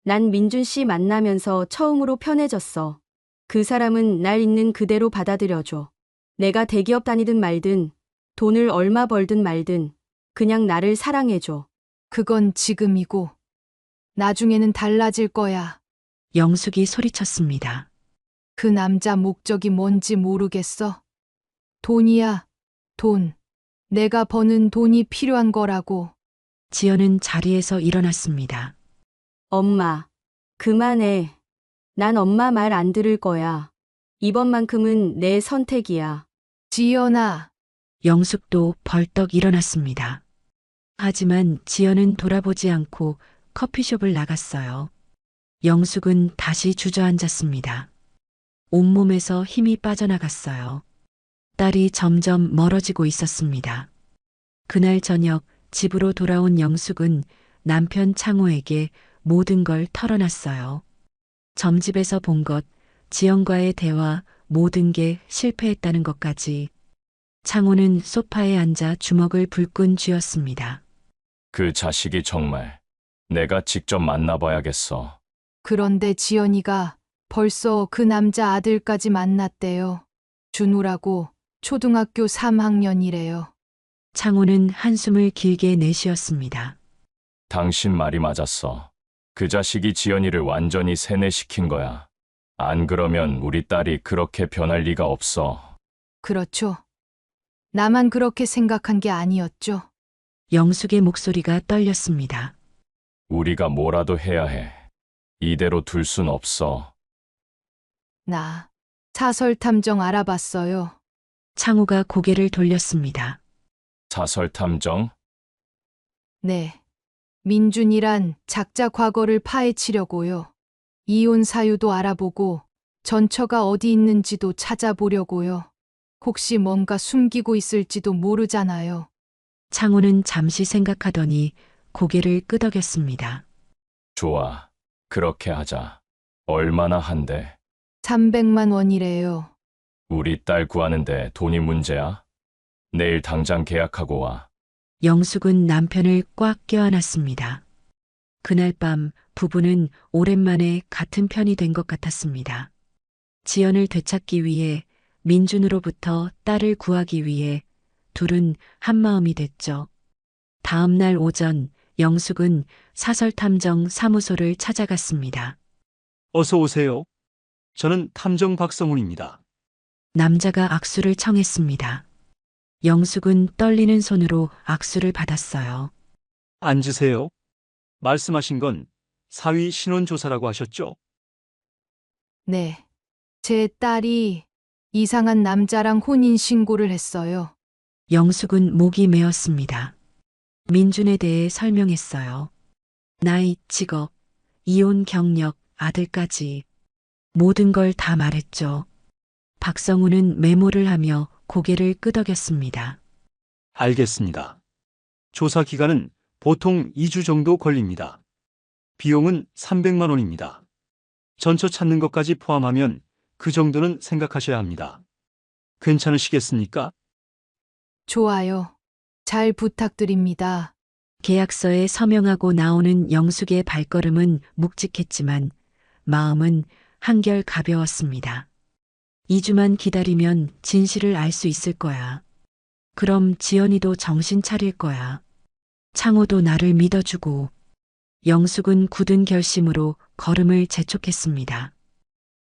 [SPEAKER 3] 난 민준 씨 만나면서 처음으로 편해졌어. 그 사람은 날 있는 그대로 받아들여줘. 내가 대기업 다니든 말든, 돈을 얼마 벌든 말든, 그냥 나를 사랑해줘.
[SPEAKER 1] 그건 지금이고. 나중에는 달라질 거야.
[SPEAKER 2] 영숙이 소리쳤습니다.
[SPEAKER 1] 그 남자 목적이 뭔지 모르겠어. 돈이야, 돈. 내가 버는 돈이 필요한 거라고.
[SPEAKER 2] 지연은 자리에서 일어났습니다.
[SPEAKER 3] 엄마, 그만해. 난 엄마 말 안 들을 거야. 이번만큼은 내 선택이야.
[SPEAKER 1] 지연아,
[SPEAKER 2] 영숙도 벌떡 일어났습니다. 하지만 지연은 돌아보지 않고 커피숍을 나갔어요. 영숙은 다시 주저앉았습니다. 온몸에서 힘이 빠져나갔어요. 딸이 점점 멀어지고 있었습니다. 그날 저녁 집으로 돌아온 영숙은 남편 창호에게 모든 걸 털어놨어요. 점집에서 본 것, 지연과의 대화, 모든 게 실패했다는 것까지. 창호는 소파에 앉아 주먹을 불끈 쥐었습니다.
[SPEAKER 5] 그 자식이 정말 내가 직접 만나봐야겠어.
[SPEAKER 1] 그런데 지연이가 벌써 그 남자 아들까지 만났대요. 준우라고 초등학교 3학년이래요.
[SPEAKER 2] 창호는 한숨을 길게 내쉬었습니다.
[SPEAKER 5] 당신 말이 맞았어. 그 자식이 지연이를 완전히 세뇌시킨 거야. 안 그러면 우리 딸이 그렇게 변할 리가 없어.
[SPEAKER 1] 그렇죠. 나만 그렇게 생각한 게 아니었죠.
[SPEAKER 2] 영숙의 목소리가 떨렸습니다.
[SPEAKER 5] 우리가 뭐라도 해야 해. 이대로 둘 순 없어.
[SPEAKER 1] 나 사설 탐정 알아봤어요.
[SPEAKER 2] 창호가 고개를 돌렸습니다.
[SPEAKER 5] 사설 탐정?
[SPEAKER 1] 네. 민준이란 작자 과거를 파헤치려고요. 이혼 사유도 알아보고 전처가 어디 있는지도 찾아보려고요. 혹시 뭔가 숨기고 있을지도 모르잖아요.
[SPEAKER 2] 창호는 잠시 생각하더니 고개를 끄덕였습니다.
[SPEAKER 5] 좋아. 그렇게 하자. 얼마나 한대?
[SPEAKER 1] 300만 원이래요.
[SPEAKER 5] 우리 딸 구하는데 돈이 문제야? 내일 당장 계약하고 와.
[SPEAKER 2] 영숙은 남편을 꽉 껴안았습니다. 그날 밤 부부는 오랜만에 같은 편이 된 것 같았습니다. 지연을 되찾기 위해 민준으로부터 딸을 구하기 위해 둘은 한마음이 됐죠. 다음 날 오전 영숙은 사설탐정 사무소를 찾아갔습니다.
[SPEAKER 8] 어서 오세요. 저는 탐정 박성훈입니다.
[SPEAKER 2] 남자가 악수를 청했습니다. 영숙은 떨리는 손으로 악수를 받았어요.
[SPEAKER 8] 앉으세요. 말씀하신 건 사위 신원 조사라고 하셨죠?
[SPEAKER 1] 네. 제 딸이 이상한 남자랑 혼인 신고를 했어요.
[SPEAKER 2] 영숙은 목이 메었습니다. 민준에 대해 설명했어요. 나이, 직업, 이혼 경력, 아들까지 모든 걸 다 말했죠. 박성우는 메모를 하며 고개를 끄덕였습니다.
[SPEAKER 8] 알겠습니다. 조사 기간은 보통 2주 정도 걸립니다. 비용은 300만 원입니다. 전처 찾는 것까지 포함하면 그 정도는 생각하셔야 합니다. 괜찮으시겠습니까?
[SPEAKER 1] 좋아요. 잘 부탁드립니다.
[SPEAKER 2] 계약서에 서명하고 나오는 영숙의 발걸음은 묵직했지만 마음은 한결 가벼웠습니다. 2주만 기다리면 진실을 알 수 있을 거야. 그럼 지연이도 정신 차릴 거야. 창호도 나를 믿어주고. 영숙은 굳은 결심으로 걸음을 재촉했습니다.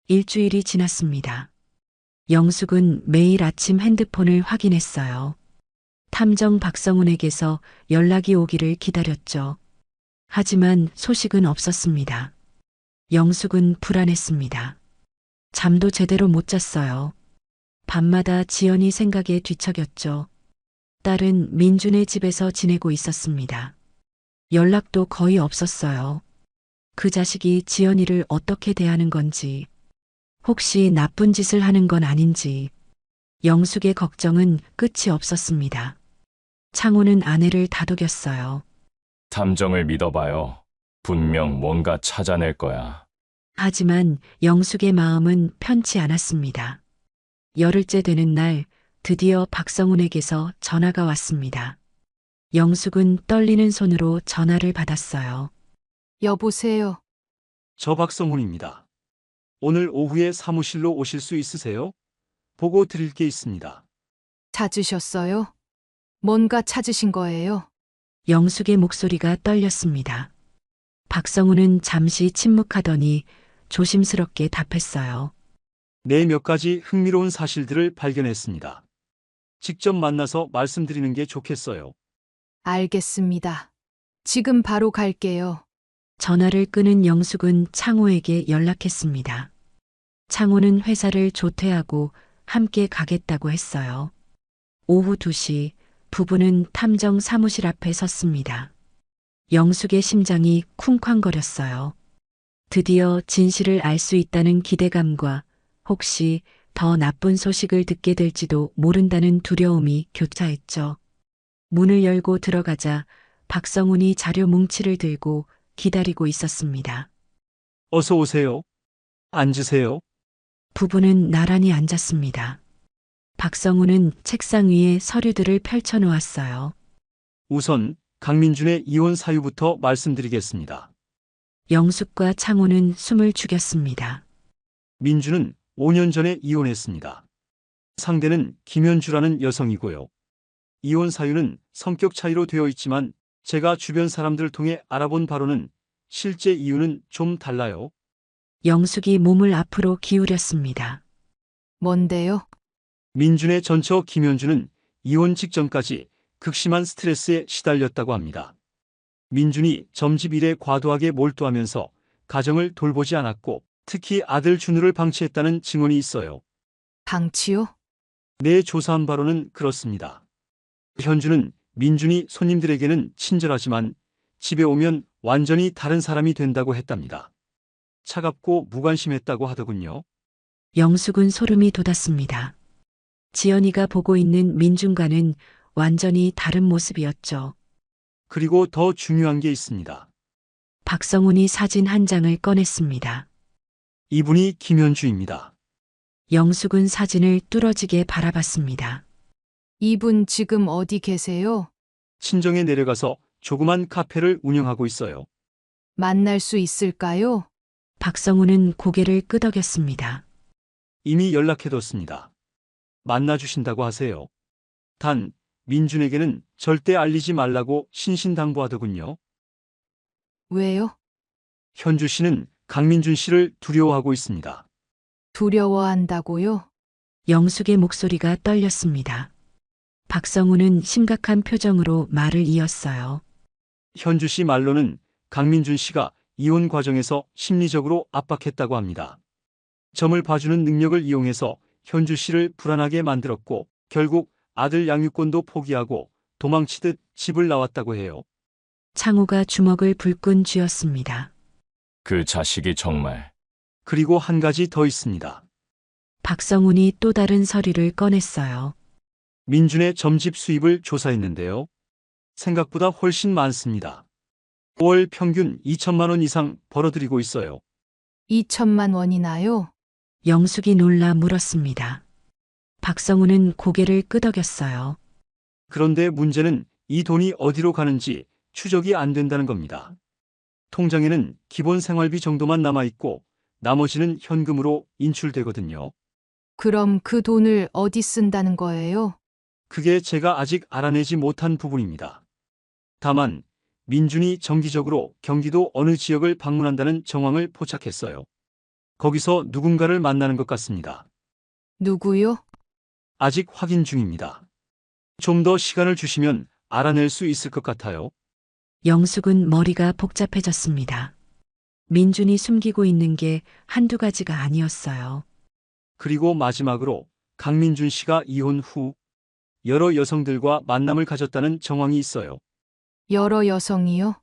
[SPEAKER 2] 일주일이 지났습니다. 영숙은 매일 아침 핸드폰을 확인했어요. 탐정 박성훈에게서 연락이 오기를 기다렸죠. 하지만 소식은 없었습니다. 영숙은 불안했습니다. 잠도 제대로 못 잤어요. 밤마다 지연이 생각에 뒤척였죠. 딸은 민준의 집에서 지내고 있었습니다. 연락도 거의 없었어요. 그 자식이 지연이를 어떻게 대하는 건지, 혹시 나쁜 짓을 하는 건 아닌지, 영숙의 걱정은 끝이 없었습니다. 창호는 아내를 다독였어요.
[SPEAKER 5] 탐정을 믿어봐요. 분명 뭔가 찾아낼 거야.
[SPEAKER 2] 하지만 영숙의 마음은 편치 않았습니다. 열흘째 되는 날 드디어 박성훈에게서 전화가 왔습니다. 영숙은 떨리는 손으로 전화를 받았어요.
[SPEAKER 1] 여보세요.
[SPEAKER 8] 저 박성훈입니다. 오늘 오후에 사무실로 오실 수 있으세요? 보고 드릴 게 있습니다.
[SPEAKER 1] 찾으셨어요? 뭔가 찾으신 거예요?
[SPEAKER 2] 영숙의 목소리가 떨렸습니다. 박성훈은 잠시 침묵하더니 조심스럽게 답했어요.
[SPEAKER 8] 네, 몇 가지 흥미로운 사실들을 발견했습니다. 직접 만나서 말씀드리는 게 좋겠어요.
[SPEAKER 1] 알겠습니다. 지금 바로 갈게요.
[SPEAKER 2] 전화를 끊은 영숙은 창호에게 연락했습니다. 창호는 회사를 조퇴하고 함께 가겠다고 했어요. 오후 2시 부부는 탐정 사무실 앞에 섰습니다. 영숙의 심장이 쿵쾅거렸어요. 드디어 진실을 알 수 있다는 기대감과 혹시 더 나쁜 소식을 듣게 될지도 모른다는 두려움이 교차했죠. 문을 열고 들어가자 박성훈이 자료 뭉치를 들고 기다리고 있었습니다.
[SPEAKER 8] 어서 오세요. 앉으세요.
[SPEAKER 2] 부부는 나란히 앉았습니다. 박성훈은 책상 위에 서류들을 펼쳐놓았어요.
[SPEAKER 8] 우선 강민준의 이혼 사유부터 말씀드리겠습니다.
[SPEAKER 2] 영숙과 창호는 숨을 죽였습니다.
[SPEAKER 8] 민준은 5년 전에 이혼했습니다. 상대는 김현주라는 여성이고요. 이혼 사유는 성격 차이로 되어 있지만 제가 주변 사람들을 통해 알아본 바로는 실제 이유는 좀 달라요.
[SPEAKER 2] 영숙이 몸을 앞으로 기울였습니다.
[SPEAKER 1] 뭔데요?
[SPEAKER 8] 민준의 전처 김현주는 이혼 직전까지 극심한 스트레스에 시달렸다고 합니다. 민준이 점집 일에 과도하게 몰두하면서 가정을 돌보지 않았고 특히 아들 준우를 방치했다는 증언이 있어요.
[SPEAKER 1] 방치요?
[SPEAKER 8] 내 조사한 바로는 그렇습니다. 현주는 민준이 손님들에게는 친절하지만 집에 오면 완전히 다른 사람이 된다고 했답니다. 차갑고 무관심했다고 하더군요.
[SPEAKER 2] 영숙은 소름이 돋았습니다. 지연이가 보고 있는 민준과는 완전히 다른 모습이었죠.
[SPEAKER 8] 그리고 더 중요한 게 있습니다.
[SPEAKER 2] 박성훈이 사진 한 장을 꺼냈습니다.
[SPEAKER 8] 이분이 김현주입니다.
[SPEAKER 2] 영숙은 사진을 뚫어지게 바라봤습니다.
[SPEAKER 1] 이분 지금 어디 계세요?
[SPEAKER 8] 친정에 내려가서 조그만 카페를 운영하고 있어요.
[SPEAKER 1] 만날 수 있을까요?
[SPEAKER 2] 박성훈은 고개를 끄덕였습니다.
[SPEAKER 8] 이미 연락해뒀습니다. 만나주신다고 하세요. 단, 민준에게는 절대 알리지 말라고 신신당부하더군요.
[SPEAKER 1] 왜요?
[SPEAKER 8] 현주 씨는 강민준 씨를 두려워하고 있습니다.
[SPEAKER 1] 두려워한다고요?
[SPEAKER 2] 영숙의 목소리가 떨렸습니다. 박성훈은 심각한 표정으로 말을 이었어요.
[SPEAKER 8] 현주 씨 말로는 강민준 씨가 이혼 과정에서 심리적으로 압박했다고 합니다. 점을 봐주는 능력을 이용해서 현주 씨를 불안하게 만들었고 결국 아들 양육권도 포기하고 도망치듯 집을 나왔다고 해요.
[SPEAKER 2] 창호가 주먹을 불끈 쥐었습니다.
[SPEAKER 5] 그 자식이 정말
[SPEAKER 8] 그리고 한 가지 더 있습니다.
[SPEAKER 2] 박성훈이 또 다른 서류를 꺼냈어요.
[SPEAKER 8] 민준의 점집 수입을 조사했는데요. 생각보다 훨씬 많습니다. 월 평균 2천만 원 이상 벌어들이고 있어요.
[SPEAKER 1] 2천만 원이나요?
[SPEAKER 2] 영숙이 놀라 물었습니다. 박성훈은 고개를 끄덕였어요.
[SPEAKER 8] 그런데 문제는 이 돈이 어디로 가는지 추적이 안 된다는 겁니다. 통장에는 기본 생활비 정도만 남아있고 나머지는 현금으로 인출되거든요.
[SPEAKER 1] 그럼 그 돈을 어디 쓴다는 거예요?
[SPEAKER 8] 그게 제가 아직 알아내지 못한 부분입니다. 다만 민준이 정기적으로 경기도 어느 지역을 방문한다는 정황을 포착했어요. 거기서 누군가를 만나는 것 같습니다.
[SPEAKER 1] 누구요?
[SPEAKER 8] 아직 확인 중입니다. 좀 더 시간을 주시면 알아낼 수 있을 것 같아요.
[SPEAKER 2] 영숙은 머리가 복잡해졌습니다. 민준이 숨기고 있는 게 한두 가지가 아니었어요.
[SPEAKER 8] 그리고 마지막으로 강민준 씨가 이혼 후 여러 여성들과 만남을 가졌다는 정황이 있어요.
[SPEAKER 1] 여러 여성이요?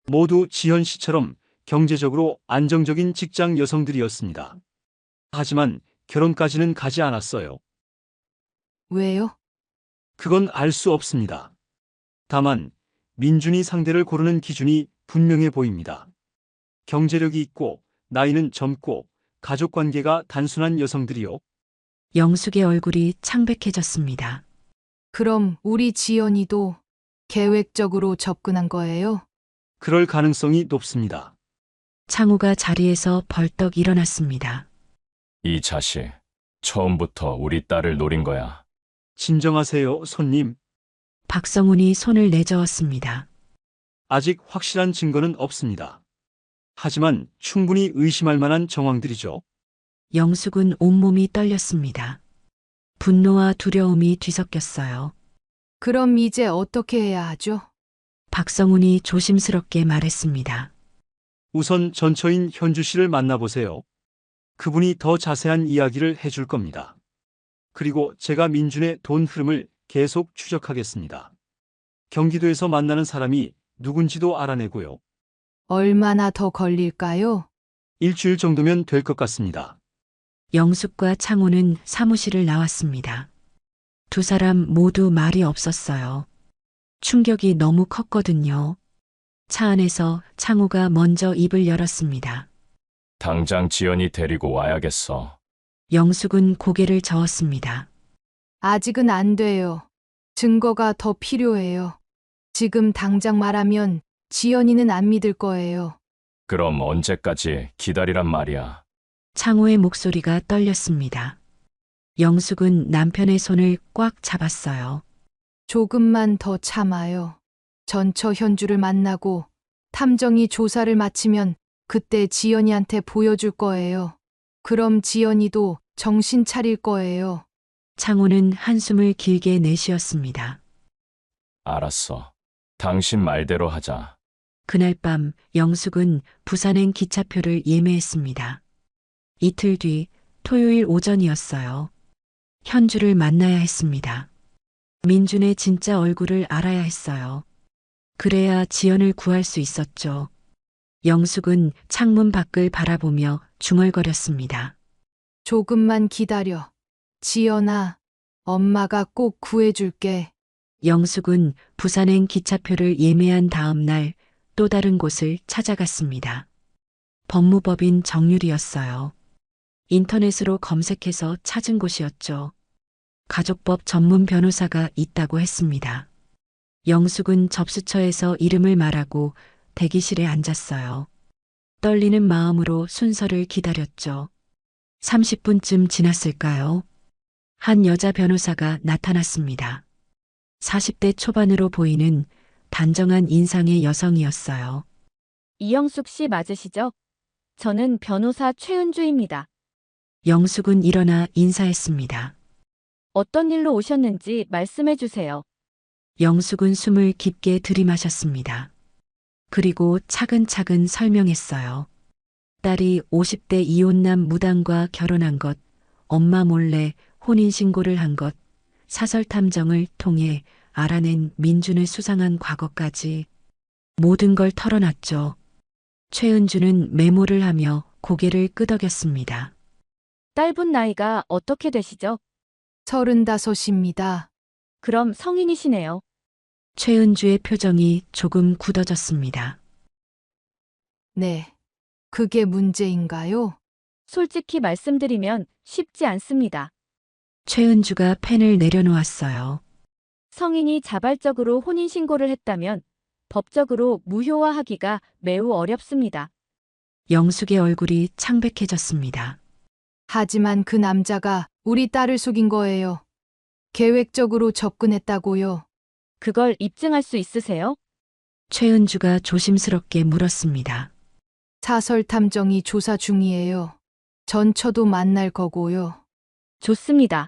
[SPEAKER 8] 모두 지현 씨처럼 경제적으로 안정적인 직장 여성들이었습니다. 하지만 결혼까지는 가지 않았어요.
[SPEAKER 1] 왜요?
[SPEAKER 8] 그건 알 수 없습니다. 다만 민준이 상대를 고르는 기준이 분명해 보입니다. 경제력이 있고 나이는 젊고 가족관계가 단순한 여성들이요.
[SPEAKER 2] 영숙의 얼굴이 창백해졌습니다.
[SPEAKER 1] 그럼 우리 지연이도 계획적으로 접근한 거예요?
[SPEAKER 8] 그럴 가능성이 높습니다.
[SPEAKER 2] 창호가 자리에서 벌떡 일어났습니다.
[SPEAKER 5] 이 자식 처음부터 우리 딸을 노린 거야.
[SPEAKER 8] 진정하세요, 손님.
[SPEAKER 2] 박성훈이 손을 내저었습니다.
[SPEAKER 8] 아직 확실한 증거는 없습니다. 하지만 충분히 의심할 만한 정황들이죠.
[SPEAKER 2] 영숙은 온몸이 떨렸습니다. 분노와 두려움이 뒤섞였어요.
[SPEAKER 1] 그럼 이제 어떻게 해야 하죠?
[SPEAKER 2] 박성훈이 조심스럽게 말했습니다.
[SPEAKER 8] 우선 전처인 현주 씨를 만나보세요. 그분이 더 자세한 이야기를 해줄 겁니다. 그리고 제가 민준의 돈 흐름을 계속 추적하겠습니다. 경기도에서 만나는 사람이 누군지도 알아내고요.
[SPEAKER 1] 얼마나 더 걸릴까요?
[SPEAKER 8] 일주일 정도면 될 것 같습니다.
[SPEAKER 2] 영숙과 창호는 사무실을 나왔습니다. 두 사람 모두 말이 없었어요. 충격이 너무 컸거든요. 차 안에서 창호가 먼저 입을 열었습니다.
[SPEAKER 5] 당장 지연이 데리고 와야겠어.
[SPEAKER 2] 영숙은 고개를 저었습니다.
[SPEAKER 1] 아직은 안 돼요. 증거가 더 필요해요. 지금 당장 말하면 지연이는 안 믿을 거예요.
[SPEAKER 5] 그럼 언제까지 기다리란 말이야.
[SPEAKER 2] 창호의 목소리가 떨렸습니다. 영숙은 남편의 손을 꽉 잡았어요.
[SPEAKER 1] 조금만 더 참아요. 전처 현주를 만나고 탐정이 조사를 마치면 그때 지연이한테 보여줄 거예요. 그럼 지연이도 정신 차릴 거예요.
[SPEAKER 2] 창호는 한숨을 길게 내쉬었습니다.
[SPEAKER 5] 알았어. 당신 말대로 하자.
[SPEAKER 2] 그날 밤 영숙은 부산행 기차표를 예매했습니다. 이틀 뒤 토요일 오전이었어요. 현주를 만나야 했습니다. 민준의 진짜 얼굴을 알아야 했어요. 그래야 지연을 구할 수 있었죠. 영숙은 창문 밖을 바라보며 중얼거렸습니다.
[SPEAKER 1] 조금만 기다려. 지연아, 엄마가 꼭 구해줄게.
[SPEAKER 2] 영숙은 부산행 기차표를 예매한 다음 날 또 다른 곳을 찾아갔습니다. 법무법인 정유리였어요. 인터넷으로 검색해서 찾은 곳이었죠. 가족법 전문 변호사가 있다고 했습니다. 영숙은 접수처에서 이름을 말하고 대기실에 앉았어요. 떨리는 마음으로 순서를 기다렸죠. 30분쯤 지났을까요? 한 여자 변호사가 나타났습니다. 40대 초반으로 보이는 단정한 인상의 여성이었어요.
[SPEAKER 9] 이영숙 씨 맞으시죠? 저는 변호사 최은주입니다.
[SPEAKER 2] 영숙은 일어나 인사했습니다.
[SPEAKER 9] 어떤 일로 오셨는지 말씀해 주세요.
[SPEAKER 2] 영숙은 숨을 깊게 들이마셨습니다. 그리고 차근차근 설명했어요. 딸이 50대 이혼남 무당과 결혼한 것, 엄마 몰래 혼인신고를 한 것, 사설탐정을 통해 알아낸 민준의 수상한 과거까지 모든 걸 털어놨죠. 최은주는 메모를 하며 고개를 끄덕였습니다.
[SPEAKER 9] 딸분 나이가 어떻게 되시죠?
[SPEAKER 1] 35입니다.
[SPEAKER 9] 그럼 성인이시네요.
[SPEAKER 2] 최은주의 표정이 조금 굳어졌습니다.
[SPEAKER 1] 네. 그게 문제인가요?
[SPEAKER 9] 솔직히 말씀드리면 쉽지 않습니다.
[SPEAKER 2] 최은주가 펜을 내려놓았어요.
[SPEAKER 9] 성인이 자발적으로 혼인신고를 했다면 법적으로 무효화하기가 매우 어렵습니다.
[SPEAKER 2] 영숙의 얼굴이 창백해졌습니다.
[SPEAKER 1] 하지만 그 남자가 우리 딸을 속인 거예요. 계획적으로 접근했다고요.
[SPEAKER 9] 그걸 입증할 수 있으세요?
[SPEAKER 2] 최은주가 조심스럽게 물었습니다.
[SPEAKER 1] 사설탐정이 조사 중이에요. 전처도 만날 거고요.
[SPEAKER 9] 좋습니다.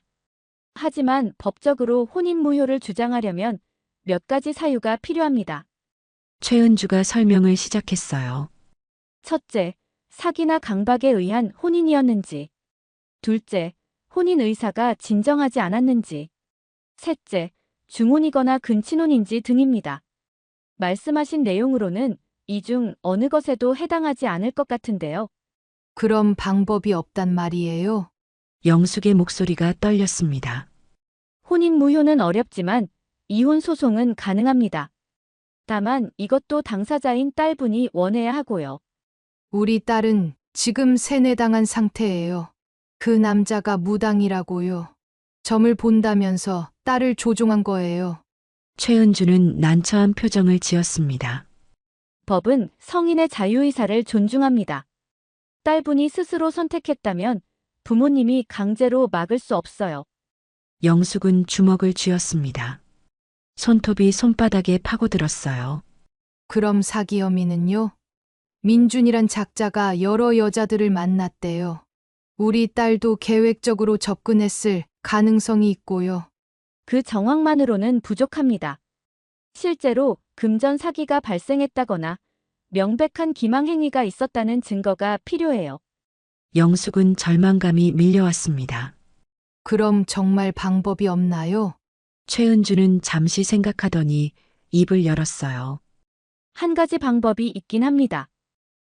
[SPEAKER 9] 하지만 법적으로 혼인 무효를 주장하려면 몇 가지 사유가 필요합니다.
[SPEAKER 2] 최은주가 설명을 시작했어요.
[SPEAKER 9] 첫째, 사기나 강박에 의한 혼인이었는지. 둘째, 혼인 의사가 진정하지 않았는지. 셋째, 중혼이거나 근친혼인지 등입니다. 말씀하신 내용으로는 이 중 어느 것에도 해당하지 않을 것 같은데요.
[SPEAKER 1] 그럼 방법이 없단 말이에요.
[SPEAKER 2] 영숙의 목소리가 떨렸습니다.
[SPEAKER 9] 혼인 무효는 어렵지만 이혼 소송은 가능합니다. 다만 이것도 당사자인 딸분이 원해야 하고요.
[SPEAKER 1] 우리 딸은 지금 세뇌당한 상태예요. 그 남자가 무당이라고요. 점을 본다면서 딸을 조종한 거예요.
[SPEAKER 2] 최은주는 난처한 표정을 지었습니다.
[SPEAKER 9] 법은 성인의 자유의사를 존중합니다. 딸분이 스스로 선택했다면 부모님이 강제로 막을 수 없어요.
[SPEAKER 2] 영숙은 주먹을 쥐었습니다. 손톱이 손바닥에 파고들었어요.
[SPEAKER 1] 그럼 사기 혐의는요? 민준이란 작자가 여러 여자들을 만났대요. 우리 딸도 계획적으로 접근했을 가능성이 있고요.
[SPEAKER 9] 그 정황만으로는 부족합니다. 실제로 금전 사기가 발생했다거나 명백한 기망 행위가 있었다는 증거가 필요해요.
[SPEAKER 2] 영숙은 절망감이 밀려왔습니다.
[SPEAKER 1] 그럼 정말 방법이 없나요?
[SPEAKER 2] 최은주는 잠시 생각하더니 입을 열었어요.
[SPEAKER 9] 한 가지 방법이 있긴 합니다.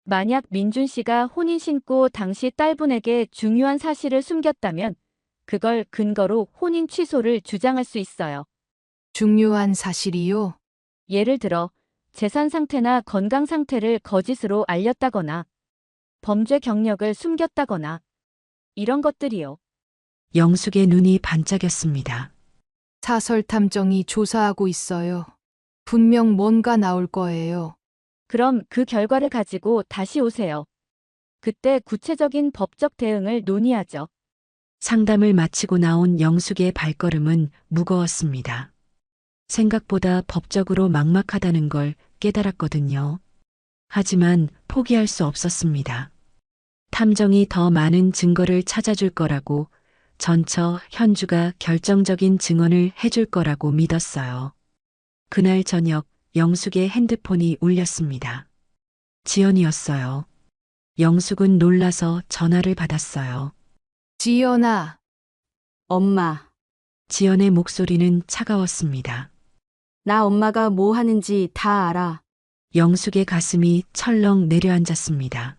[SPEAKER 9] 만약 민준 씨가 혼인 신고 당시 딸분에게 중요한 사실을 숨겼다면 그걸 근거로 혼인 취소를 주장할 수 있어요.
[SPEAKER 1] 중요한 사실이요?
[SPEAKER 9] 예를 들어 재산 상태나 건강 상태를 거짓으로 알렸다거나 범죄 경력을 숨겼다거나 이런 것들이요.
[SPEAKER 2] 영숙의 눈이 반짝였습니다.
[SPEAKER 1] 사설탐정이 조사하고 있어요. 분명 뭔가 나올 거예요.
[SPEAKER 9] 그럼 그 결과를 가지고 다시 오세요. 그때 구체적인 법적 대응을 논의하죠.
[SPEAKER 2] 상담을 마치고 나온 영숙의 발걸음은 무거웠습니다. 생각보다 법적으로 막막하다는 걸 깨달았거든요. 하지만 포기할 수 없었습니다. 탐정이 더 많은 증거를 찾아줄 거라고, 전처 현주가 결정적인 증언을 해줄 거라고 믿었어요. 그날 저녁 영숙의 핸드폰이 울렸습니다. 지연이었어요. 영숙은 놀라서 전화를 받았어요.
[SPEAKER 1] 지연아,
[SPEAKER 3] 엄마,
[SPEAKER 2] 지연의 목소리는 차가웠습니다.
[SPEAKER 3] 나 엄마가 뭐 하는지 다 알아.
[SPEAKER 2] 영숙의 가슴이 철렁 내려앉았습니다.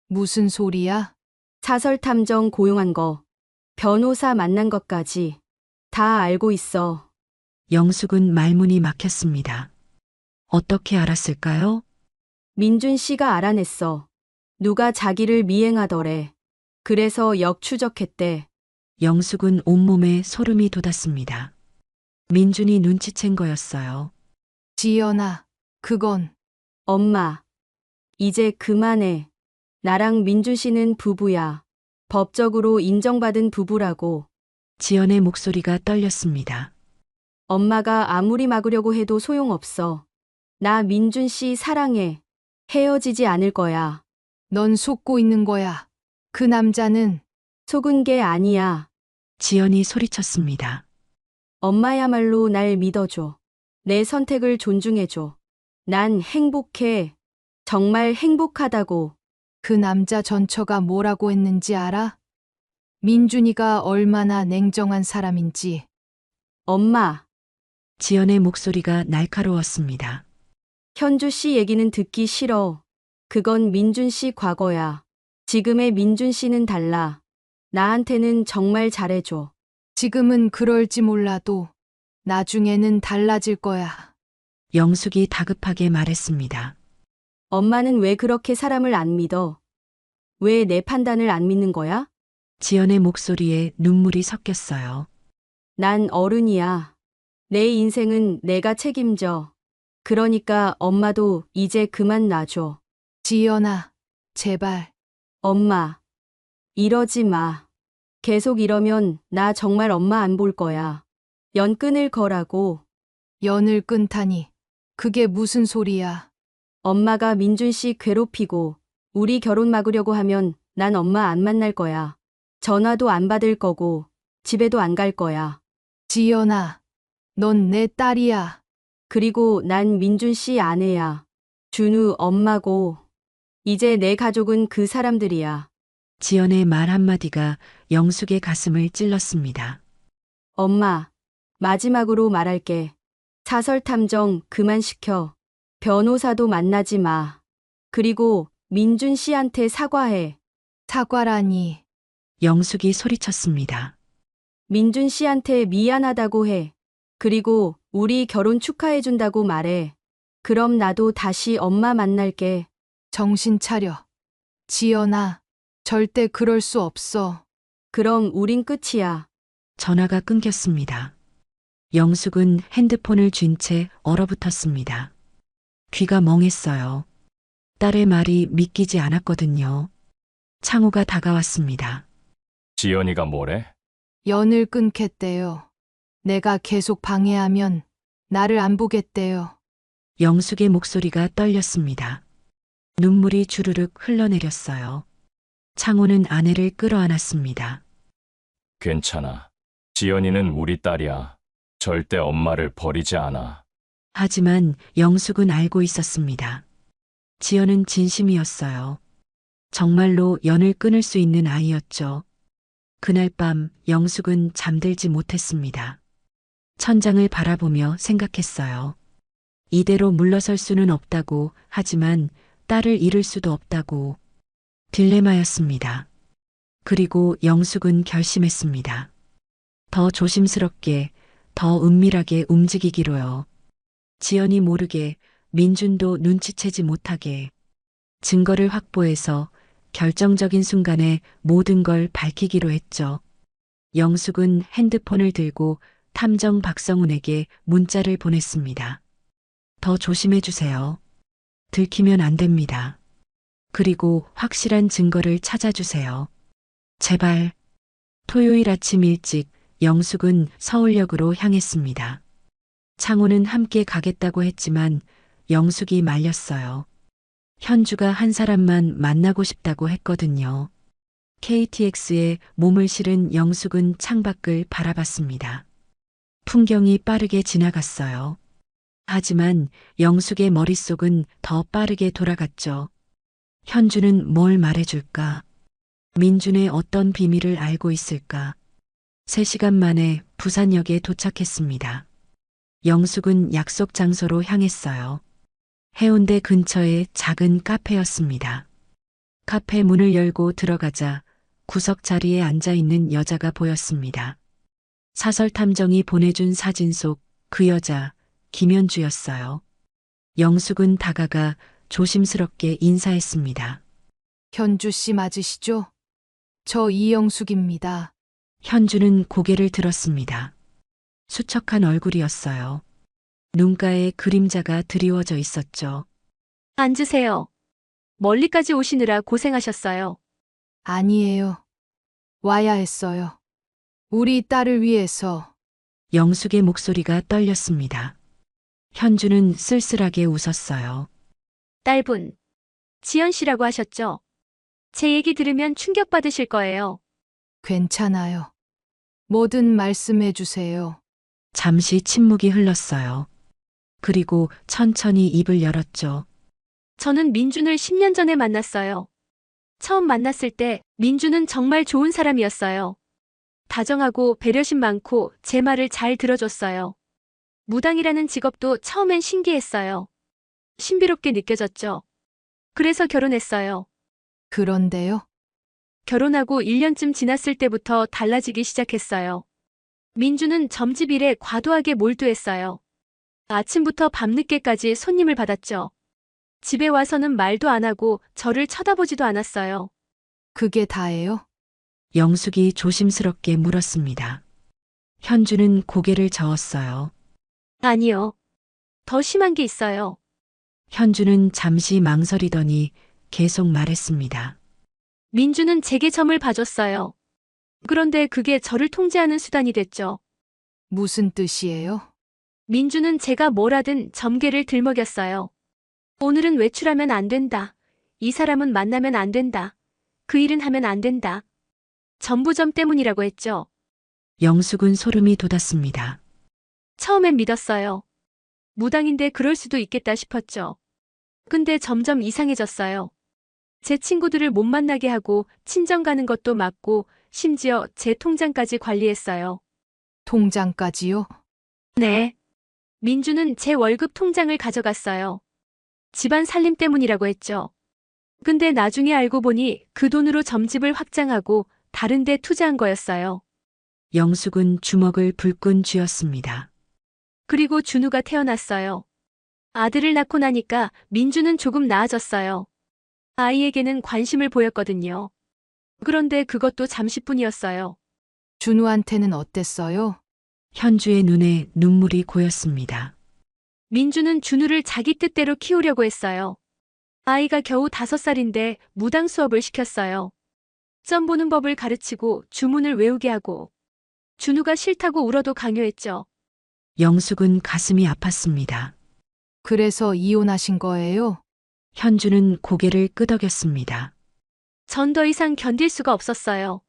[SPEAKER 1] 무슨 소리야?
[SPEAKER 3] 사설탐정 고용한 거, 변호사 만난 것까지 다 알고 있어.
[SPEAKER 2] 영숙은 말문이 막혔습니다. 어떻게 알았을까요?
[SPEAKER 3] 민준 씨가 알아냈어. 누가 자기를 미행하더래. 그래서 역추적했대.
[SPEAKER 2] 영숙은 온몸에 소름이 돋았습니다. 민준이 눈치챈 거였어요.
[SPEAKER 1] 지연아, 그건
[SPEAKER 3] 엄마, 이제 그만해. 나랑 민준 씨는 부부야. 법적으로 인정받은 부부라고.
[SPEAKER 2] 지연의 목소리가 떨렸습니다.
[SPEAKER 3] 엄마가 아무리 막으려고 해도 소용없어. 나 민준 씨 사랑해. 헤어지지 않을 거야.
[SPEAKER 1] 넌 속고 있는 거야. 그 남자는
[SPEAKER 3] 속은 게 아니야.
[SPEAKER 2] 지연이 소리쳤습니다.
[SPEAKER 3] 엄마야말로 날 믿어줘. 내 선택을 존중해줘. 난 행복해. 정말 행복하다고.
[SPEAKER 1] 그 남자 전처가 뭐라고 했는지 알아? 민준이가 얼마나 냉정한 사람인지.
[SPEAKER 3] 엄마,
[SPEAKER 2] 지연의 목소리가 날카로웠습니다.
[SPEAKER 3] 현주 씨 얘기는 듣기 싫어. 그건 민준 씨 과거야. 지금의 민준 씨는 달라. 나한테는 정말 잘해줘.
[SPEAKER 1] 지금은 그럴지 몰라도 나중에는 달라질 거야.
[SPEAKER 2] 영숙이 다급하게 말했습니다.
[SPEAKER 3] 엄마는 왜 그렇게 사람을 안 믿어? 왜 내 판단을 안 믿는 거야?
[SPEAKER 2] 지연의 목소리에 눈물이 섞였어요.
[SPEAKER 3] 난 어른이야. 내 인생은 내가 책임져. 그러니까 엄마도 이제 그만 놔줘.
[SPEAKER 1] 지연아, 제발.
[SPEAKER 3] 엄마, 이러지 마. 계속 이러면 나 정말 엄마 안 볼 거야. 연 끊을 거라고.
[SPEAKER 1] 연을 끊다니. 그게 무슨 소리야.
[SPEAKER 3] 엄마가 민준 씨 괴롭히고 우리 결혼 막으려고 하면 난 엄마 안 만날 거야. 전화도 안 받을 거고 집에도 안 갈 거야.
[SPEAKER 1] 지연아, 넌 내 딸이야.
[SPEAKER 3] 그리고 난 민준 씨 아내야. 준우 엄마고. 이제 내 가족은 그 사람들이야.
[SPEAKER 2] 지연의 말 한마디가 영숙의 가슴을 찔렀습니다.
[SPEAKER 3] 엄마, 마지막으로 말할게. 사설 탐정 그만 시켜. 변호사도 만나지 마. 그리고 민준 씨한테 사과해.
[SPEAKER 1] 사과라니.
[SPEAKER 2] 영숙이 소리쳤습니다.
[SPEAKER 3] 민준 씨한테 미안하다고 해. 그리고 우리 결혼 축하해준다고 말해. 그럼 나도 다시 엄마 만날게.
[SPEAKER 1] 정신 차려. 지연아, 절대 그럴 수 없어.
[SPEAKER 3] 그럼 우린 끝이야.
[SPEAKER 2] 전화가 끊겼습니다. 영숙은 핸드폰을 쥔 채 얼어붙었습니다. 귀가 멍했어요. 딸의 말이 믿기지 않았거든요. 창호가 다가왔습니다.
[SPEAKER 5] 지연이가 뭐래?
[SPEAKER 1] 연을 끊겠대요. 내가 계속 방해하면 나를 안 보겠대요.
[SPEAKER 2] 영숙의 목소리가 떨렸습니다. 눈물이 주르륵 흘러내렸어요. 창호는 아내를 끌어안았습니다.
[SPEAKER 5] 괜찮아. 지연이는 우리 딸이야. 절대 엄마를 버리지 않아.
[SPEAKER 2] 하지만 영숙은 알고 있었습니다. 지연은 진심이었어요. 정말로 연을 끊을 수 있는 아이였죠. 그날 밤 영숙은 잠들지 못했습니다. 천장을 바라보며 생각했어요. 이대로 물러설 수는 없다고, 하지만 딸을 잃을 수도 없다고. 딜레마였습니다. 그리고 영숙은 결심했습니다. 더 조심스럽게, 더 은밀하게 움직이기로요. 지연이 모르게, 민준도 눈치채지 못하게. 증거를 확보해서 결정적인 순간에 모든 걸 밝히기로 했죠. 영숙은 핸드폰을 들고 탐정 박성훈에게 문자를 보냈습니다. 더 조심해 주세요. 들키면 안 됩니다. 그리고 확실한 증거를 찾아주세요. 제발. 토요일 아침 일찍 영숙은 서울역으로 향했습니다. 창호는 함께 가겠다고 했지만 영숙이 말렸어요. 현주가 한 사람만 만나고 싶다고 했거든요. KTX에 몸을 실은 영숙은 창밖을 바라봤습니다. 풍경이 빠르게 지나갔어요. 하지만 영숙의 머릿속은 더 빠르게 돌아갔죠. 현주는 뭘 말해줄까? 민준의 어떤 비밀을 알고 있을까? 3시간 만에 부산역에 도착했습니다. 영숙은 약속 장소로 향했어요. 해운대 근처의 작은 카페였습니다. 카페 문을 열고 들어가자 구석 자리에 앉아 있는 여자가 보였습니다. 사설 탐정이 보내준 사진 속 그 여자, 김현주였어요. 영숙은 다가가 조심스럽게 인사했습니다.
[SPEAKER 1] 현주 씨 맞으시죠? 저 이영숙입니다.
[SPEAKER 2] 현주는 고개를 들었습니다. 수척한 얼굴이었어요. 눈가에 그림자가 드리워져 있었죠.
[SPEAKER 9] 앉으세요. 멀리까지 오시느라 고생하셨어요.
[SPEAKER 1] 아니에요. 와야 했어요. 우리 딸을 위해서.
[SPEAKER 2] 영숙의 목소리가 떨렸습니다. 현주는 쓸쓸하게 웃었어요.
[SPEAKER 9] 딸분, 지연 씨라고 하셨죠? 제 얘기 들으면 충격받으실 거예요.
[SPEAKER 1] 괜찮아요. 뭐든 말씀해 주세요.
[SPEAKER 2] 잠시 침묵이 흘렀어요. 그리고 천천히 입을 열었죠.
[SPEAKER 9] 저는 민준을 10년 전에 만났어요. 처음 만났을 때 민주는 정말 좋은 사람이었어요. 다정하고 배려심 많고 제 말을 잘 들어줬어요. 무당이라는 직업도 처음엔 신기했어요. 신비롭게 느껴졌죠. 그래서 결혼했어요.
[SPEAKER 1] 그런데요?
[SPEAKER 9] 결혼하고 1년쯤 지났을 때부터 달라지기 시작했어요. 민주는 점집 일에 과도하게 몰두했어요. 아침부터 밤늦게까지 손님을 받았죠. 집에 와서는 말도 안 하고 저를 쳐다보지도 않았어요.
[SPEAKER 1] 그게 다예요?
[SPEAKER 2] 영숙이 조심스럽게 물었습니다. 현주는 고개를 저었어요.
[SPEAKER 9] 아니요. 더 심한 게 있어요.
[SPEAKER 2] 현주는 잠시 망설이더니 계속 말했습니다.
[SPEAKER 9] 민주는 제게 점을 봐줬어요. 그런데 그게 저를 통제하는 수단이 됐죠.
[SPEAKER 1] 무슨 뜻이에요?
[SPEAKER 9] 민주는 제가 뭘 하든 점괘를 들먹였어요. 오늘은 외출하면 안 된다. 이 사람은 만나면 안 된다. 그 일은 하면 안 된다. 전부 점 때문이라고 했죠.
[SPEAKER 2] 영숙은 소름이 돋았습니다.
[SPEAKER 9] 처음엔 믿었어요. 무당인데 그럴 수도 있겠다 싶었죠. 근데 점점 이상해졌어요. 제 친구들을 못 만나게 하고 친정 가는 것도 막고 심지어 제 통장까지 관리했어요.
[SPEAKER 1] 통장까지요?
[SPEAKER 9] 네. 민주는 제 월급 통장을 가져갔어요. 집안 살림 때문이라고 했죠. 근데 나중에 알고 보니 그 돈으로 점집을 확장하고 다른 데 투자한 거였어요.
[SPEAKER 2] 영숙은 주먹을 불끈 쥐었습니다.
[SPEAKER 9] 그리고 준우가 태어났어요. 아들을 낳고 나니까 민주는 조금 나아졌어요. 아이에게는 관심을 보였거든요. 그런데 그것도 잠시뿐이었어요.
[SPEAKER 1] 준우한테는 어땠어요?
[SPEAKER 2] 현주의 눈에 눈물이 고였습니다.
[SPEAKER 9] 민주는 준우를 자기 뜻대로 키우려고 했어요. 아이가 겨우 5살인데 무당 수업을 시켰어요. 점 보는 법을 가르치고 주문을 외우게 하고 준우가 싫다고 울어도 강요했죠.
[SPEAKER 2] 영숙은 가슴이 아팠습니다.
[SPEAKER 1] 그래서 이혼하신 거예요?
[SPEAKER 2] 현주는 고개를 끄덕였습니다.
[SPEAKER 9] 전 더 이상 견딜 수가 없었어요.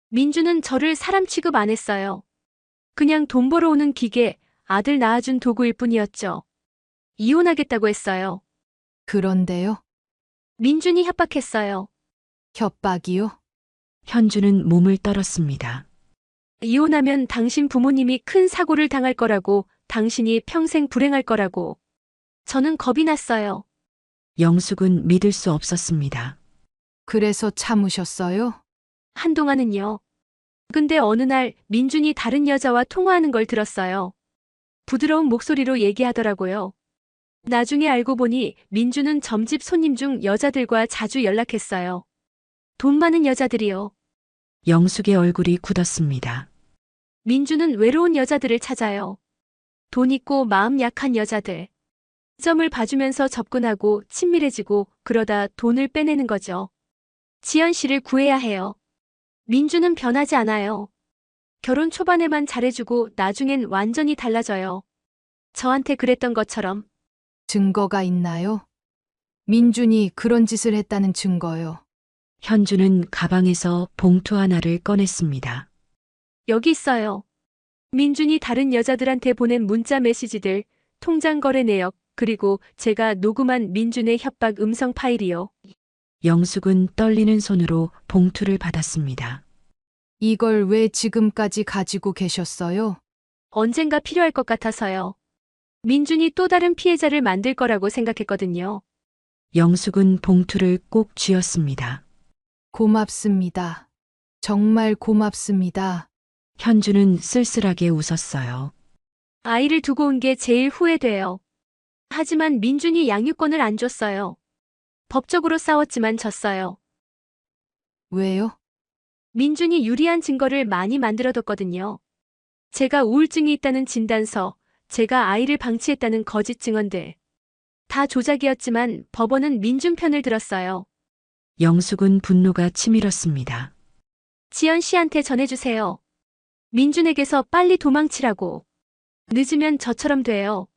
[SPEAKER 9] 민주는 저를 사람 취급 안 했어요. 그냥 돈 벌어오는 기계, 아들 낳아준 도구일 뿐이었죠. 이혼하겠다고 했어요.
[SPEAKER 1] 그런데요?
[SPEAKER 9] 민준이 협박했어요.
[SPEAKER 1] 협박이요?
[SPEAKER 2] 현주는 몸을 떨었습니다.
[SPEAKER 9] 이혼하면 당신 부모님이 큰 사고를 당할 거라고, 당신이 평생 불행할 거라고. 저는 겁이 났어요.
[SPEAKER 2] 영숙은 믿을 수 없었습니다.
[SPEAKER 1] 그래서 참으셨어요?
[SPEAKER 9] 한동안은요. 근데 어느 날 민준이 다른 여자와 통화하는 걸 들었어요. 부드러운 목소리로 얘기하더라고요. 나중에 알고 보니 민준은 점집 손님 중 여자들과 자주 연락했어요. 돈 많은 여자들이요.
[SPEAKER 2] 영숙의 얼굴이 굳었습니다.
[SPEAKER 9] 민준은 외로운 여자들을 찾아요. 돈 있고 마음 약한 여자들. 점을 봐주면서 접근하고 친밀해지고 그러다 돈을 빼내는 거죠. 지연 씨를 구해야 해요. 민준은 변하지 않아요. 결혼 초반에만 잘해주고 나중엔 완전히 달라져요. 저한테 그랬던 것처럼.
[SPEAKER 1] 증거가 있나요? 민준이 그런 짓을 했다는 증거요.
[SPEAKER 2] 현주는 가방에서 봉투 하나를 꺼냈습니다.
[SPEAKER 9] 여기 있어요. 민준이 다른 여자들한테 보낸 문자 메시지들, 통장 거래 내역, 그리고 제가 녹음한 민준의 협박 음성 파일이요.
[SPEAKER 2] 영숙은 떨리는 손으로 봉투를 받았습니다.
[SPEAKER 1] 이걸 왜 지금까지 가지고 계셨어요?
[SPEAKER 9] 언젠가 필요할 것 같아서요. 민준이 또 다른 피해자를 만들 거라고 생각했거든요.
[SPEAKER 2] 영숙은 봉투를 꼭 쥐었습니다.
[SPEAKER 1] 고맙습니다. 정말 고맙습니다.
[SPEAKER 2] 현주는 쓸쓸하게 웃었어요.
[SPEAKER 9] 아이를 두고 온 게 제일 후회돼요. 하지만 민준이 양육권을 안 줬어요. 법적으로 싸웠지만 졌어요.
[SPEAKER 1] 왜요?
[SPEAKER 9] 민준이 유리한 증거를 많이 만들어뒀거든요. 제가 우울증이 있다는 진단서, 제가 아이를 방치했다는 거짓 증언들. 다 조작이었지만 법원은 민준 편을 들었어요.
[SPEAKER 2] 영숙은 분노가 치밀었습니다.
[SPEAKER 9] 지연 씨한테 전해주세요. 민준에게서 빨리 도망치라고. 늦으면 저처럼 돼요.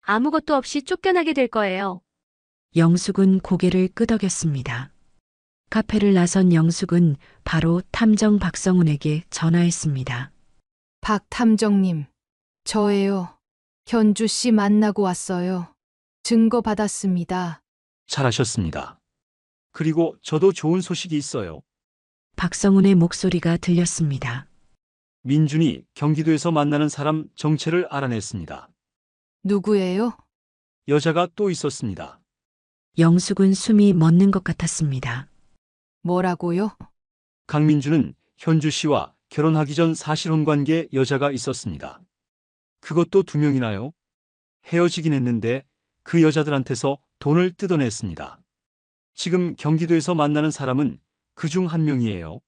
[SPEAKER 9] 아무것도 없이 쫓겨나게 될 거예요.
[SPEAKER 2] 영숙은 고개를 끄덕였습니다. 카페를 나선 영숙은 바로 탐정 박성훈에게 전화했습니다.
[SPEAKER 1] 박 탐정님, 저예요. 현주 씨 만나고 왔어요. 증거 받았습니다.
[SPEAKER 8] 잘하셨습니다. 그리고 저도 좋은 소식이 있어요.
[SPEAKER 2] 박성훈의 목소리가 들렸습니다.
[SPEAKER 8] 민준이 경기도에서 만나는 사람 정체를 알아냈습니다.
[SPEAKER 1] 누구예요?
[SPEAKER 8] 여자가 또 있었습니다.
[SPEAKER 2] 영숙은 숨이 멎는 것 같았습니다.
[SPEAKER 1] 뭐라고요?
[SPEAKER 8] 강민주는 현주 씨와 결혼하기 전 사실혼 관계 여자가 있었습니다. 그것도 2명이나요? 헤어지긴 했는데 그 여자들한테서 돈을 뜯어냈습니다. 지금 경기도에서 만나는 사람은 그 중 1명이에요.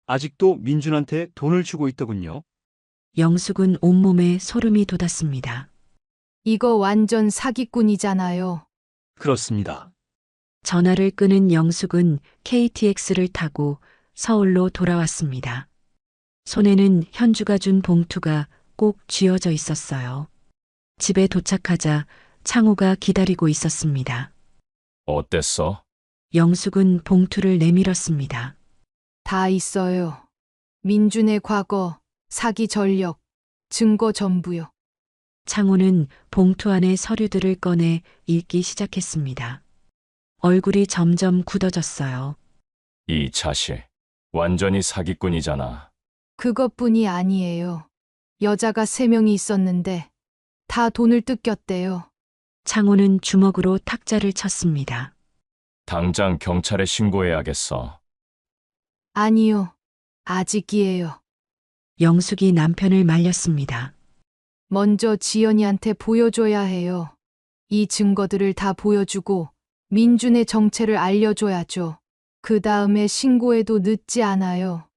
[SPEAKER 8] 아직도 민준한테 돈을 주고 있더군요.
[SPEAKER 2] 영숙은 온몸에 소름이 돋았습니다.
[SPEAKER 1] 이거 완전 사기꾼이잖아요.
[SPEAKER 8] 그렇습니다.
[SPEAKER 2] 전화를 끊은 영숙은 KTX를 타고 서울로 돌아왔습니다. 손에는 현주가 준 봉투가 꼭 쥐어져 있었어요. 집에 도착하자 창호가 기다리고 있었습니다.
[SPEAKER 5] 어땠어?
[SPEAKER 2] 영숙은 봉투를 내밀었습니다.
[SPEAKER 1] 다 있어요. 민준의 과거, 사기 전력, 증거 전부요.
[SPEAKER 2] 창호는 봉투 안에 서류들을 꺼내 읽기 시작했습니다. 얼굴이 점점 굳어졌어요.
[SPEAKER 5] 이 자식. 완전히 사기꾼이잖아.
[SPEAKER 1] 그것뿐이 아니에요. 여자가 3명이 있었는데 다 돈을 뜯겼대요.
[SPEAKER 2] 창호는 주먹으로 탁자를 쳤습니다.
[SPEAKER 5] 당장 경찰에 신고해야겠어.
[SPEAKER 1] 아니요. 아직이에요.
[SPEAKER 2] 영숙이 남편을 말렸습니다.
[SPEAKER 1] 먼저 지연이한테 보여줘야 해요. 이 증거들을 다 보여주고 민준의 정체를 알려줘야죠. 그 다음에 신고해도 늦지 않아요.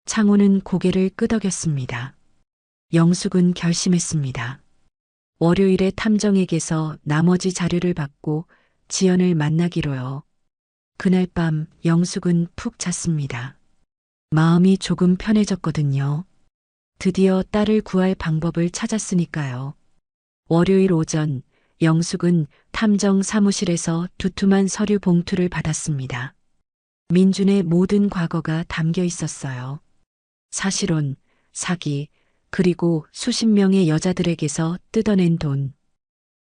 [SPEAKER 2] 창호는 고개를 끄덕였습니다. 영숙은 결심했습니다. 월요일에 탐정에게서 나머지 자료를 받고 지연을 만나기로요. 그날 밤 영숙은 푹 잤습니다. 마음이 조금 편해졌거든요. 드디어 딸을 구할 방법을 찾았으니까요. 월요일 오전 영숙은 탐정 사무실에서 두툼한 서류 봉투를 받았습니다. 민준의 모든 과거가 담겨 있었어요. 사실혼, 사기, 그리고 수십 명의 여자들에게서 뜯어낸 돈.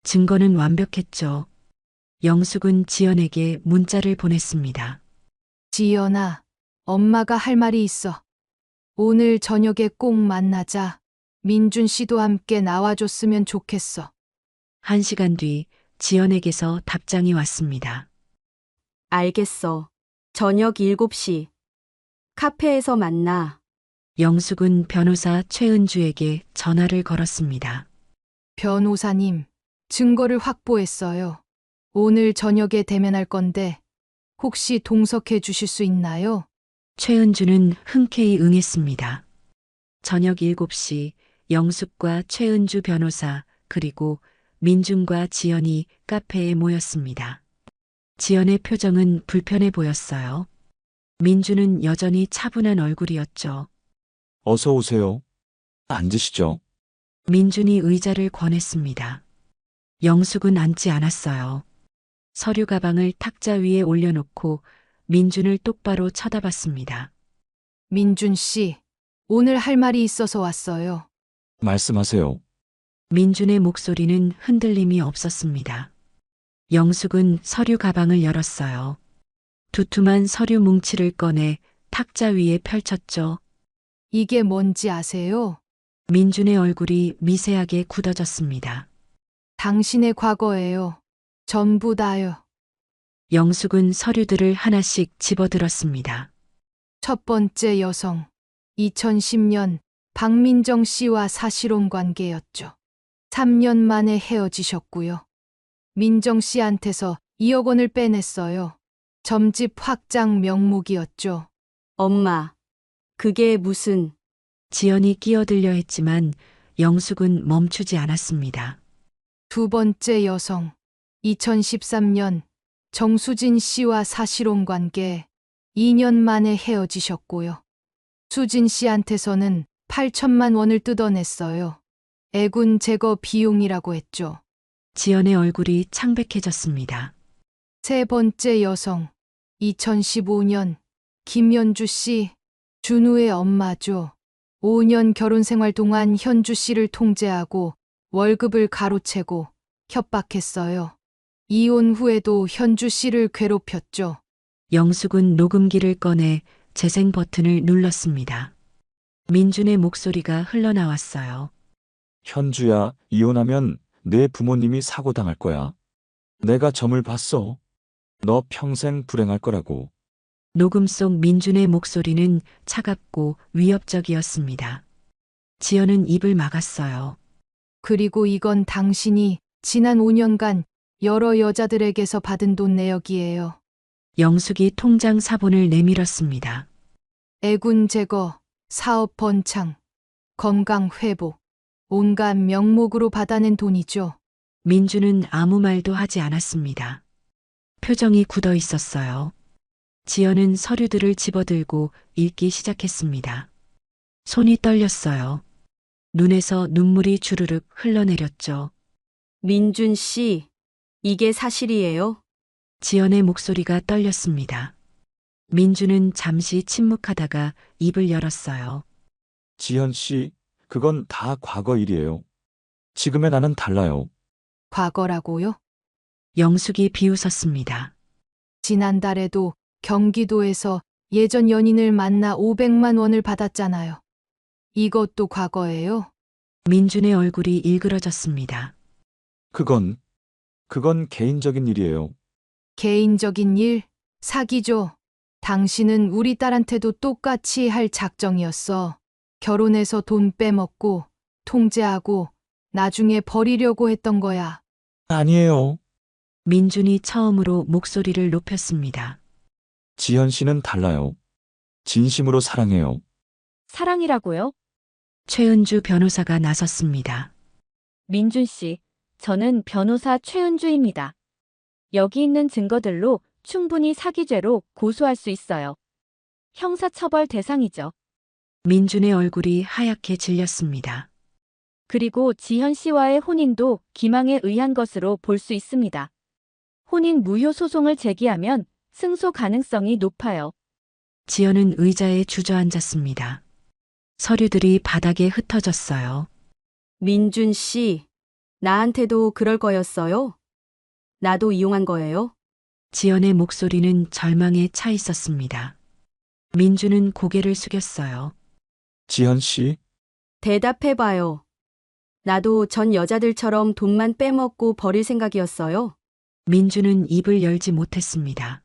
[SPEAKER 2] 증거는 완벽했죠. 영숙은 지연에게 문자를 보냈습니다.
[SPEAKER 1] 지연아, 엄마가 할 말이 있어. 오늘 저녁에 꼭 만나자. 민준 씨도 함께 나와줬으면 좋겠어.
[SPEAKER 2] 1시간 뒤 지연에게서 답장이 왔습니다.
[SPEAKER 3] 알겠어. 저녁 7시. 카페에서 만나.
[SPEAKER 2] 영숙은 변호사 최은주에게 전화를 걸었습니다.
[SPEAKER 1] 변호사님, 증거를 확보했어요. 오늘 저녁에 대면할 건데 혹시 동석해 주실 수 있나요?
[SPEAKER 2] 최은주는 흔쾌히 응했습니다. 저녁 7시 영숙과 최은주 변호사 그리고 민준과 지연이 카페에 모였습니다. 지연의 표정은 불편해 보였어요. 민준은 여전히 차분한 얼굴이었죠.
[SPEAKER 4] 어서 오세요. 앉으시죠.
[SPEAKER 2] 민준이 의자를 권했습니다. 영숙은 앉지 않았어요. 서류 가방을 탁자 위에 올려놓고 민준을 똑바로 쳐다봤습니다.
[SPEAKER 1] 민준 씨, 오늘 할 말이 있어서 왔어요.
[SPEAKER 4] 말씀하세요.
[SPEAKER 2] 민준의 목소리는 흔들림이 없었습니다. 영숙은 서류 가방을 열었어요. 두툼한 서류 뭉치를 꺼내 탁자 위에 펼쳤죠.
[SPEAKER 1] 이게 뭔지 아세요?
[SPEAKER 2] 민준의 얼굴이 미세하게 굳어졌습니다.
[SPEAKER 1] 당신의 과거예요. 전부 다요.
[SPEAKER 2] 영숙은 서류들을 하나씩 집어들었습니다.
[SPEAKER 1] 첫 번째 여성. 2010년 박민정 씨와 사실혼 관계였죠. 3년 만에 헤어지셨고요. 민정 씨한테서 2억 원을 빼냈어요. 점집 확장 명목이었죠.
[SPEAKER 3] 엄마. 그게 무슨...
[SPEAKER 2] 지연이 끼어들려 했지만 영숙은 멈추지 않았습니다.
[SPEAKER 1] 두 번째 여성. 2013년 정수진 씨와 사실혼 관계 2년 만에 헤어지셨고요. 수진 씨한테서는 8천만 원을 뜯어냈어요. 애군 제거 비용이라고 했죠.
[SPEAKER 2] 지연의 얼굴이 창백해졌습니다.
[SPEAKER 1] 세 번째 여성. 2015년 김현주 씨, 준우의 엄마죠. 5년 결혼 생활 동안 현주 씨를 통제하고 월급을 가로채고 협박했어요. 이혼 후에도 현주 씨를 괴롭혔죠.
[SPEAKER 2] 영숙은 녹음기를 꺼내 재생 버튼을 눌렀습니다. 민준의 목소리가 흘러나왔어요.
[SPEAKER 4] 현주야, 이혼하면 내 부모님이 사고당할 거야. 내가 점을 봤어. 너 평생 불행할 거라고.
[SPEAKER 2] 녹음 속 민준의 목소리는 차갑고 위협적이었습니다. 지연은 입을 막았어요.
[SPEAKER 1] 그리고 이건 당신이 지난 5년간 여러 여자들에게서 받은 돈 내역이에요.
[SPEAKER 2] 영숙이 통장 사본을 내밀었습니다.
[SPEAKER 1] 애군 제거, 사업 번창, 건강 회복, 온갖 명목으로 받아낸 돈이죠.
[SPEAKER 2] 민준은 아무 말도 하지 않았습니다. 표정이 굳어 있었어요. 지연은 서류들을 집어들고 읽기 시작했습니다. 손이 떨렸어요. 눈에서 눈물이 주르륵 흘러내렸죠.
[SPEAKER 3] 민준 씨, 이게 사실이에요?
[SPEAKER 2] 지연의 목소리가 떨렸습니다. 민준은 잠시 침묵하다가 입을 열었어요.
[SPEAKER 4] 지현 씨, 그건 다 과거 일이에요. 지금의 나는 달라요.
[SPEAKER 1] 과거라고요?
[SPEAKER 2] 영숙이 비웃었습니다.
[SPEAKER 1] 지난달에도 경기도에서 예전 연인을 만나 500만 원을 받았잖아요. 이것도 과거예요?
[SPEAKER 2] 민준의 얼굴이 일그러졌습니다.
[SPEAKER 4] 그건 개인적인 일이에요.
[SPEAKER 1] 개인적인 일, 사기죠. 당신은 우리 딸한테도 똑같이 할 작정이었어. 결혼해서 돈 빼먹고, 통제하고, 나중에 버리려고 했던 거야.
[SPEAKER 4] 아니에요.
[SPEAKER 2] 민준이 처음으로 목소리를 높였습니다.
[SPEAKER 4] 지현 씨는 달라요. 진심으로 사랑해요.
[SPEAKER 9] 사랑이라고요?
[SPEAKER 2] 최은주 변호사가 나섰습니다.
[SPEAKER 9] 민준 씨, 저는 변호사 최은주입니다. 여기 있는 증거들로 충분히 사기죄로 고소할 수 있어요. 형사처벌 대상이죠.
[SPEAKER 2] 민준의 얼굴이 하얗게 질렸습니다.
[SPEAKER 9] 그리고 지현 씨와의 혼인도 기망에 의한 것으로 볼 수 있습니다. 혼인 무효 소송을 제기하면 승소 가능성이 높아요.
[SPEAKER 2] 지연은 의자에 주저앉았습니다. 서류들이 바닥에 흩어졌어요.
[SPEAKER 3] 민준 씨, 나한테도 그럴 거였어요? 나도 이용한 거예요?
[SPEAKER 2] 지연의 목소리는 절망에 차 있었습니다. 민준은 고개를 숙였어요.
[SPEAKER 4] 지현 씨,
[SPEAKER 3] 대답해봐요. 나도 전 여자들처럼 돈만 빼먹고 버릴 생각이었어요.
[SPEAKER 2] 민준은 입을 열지 못했습니다.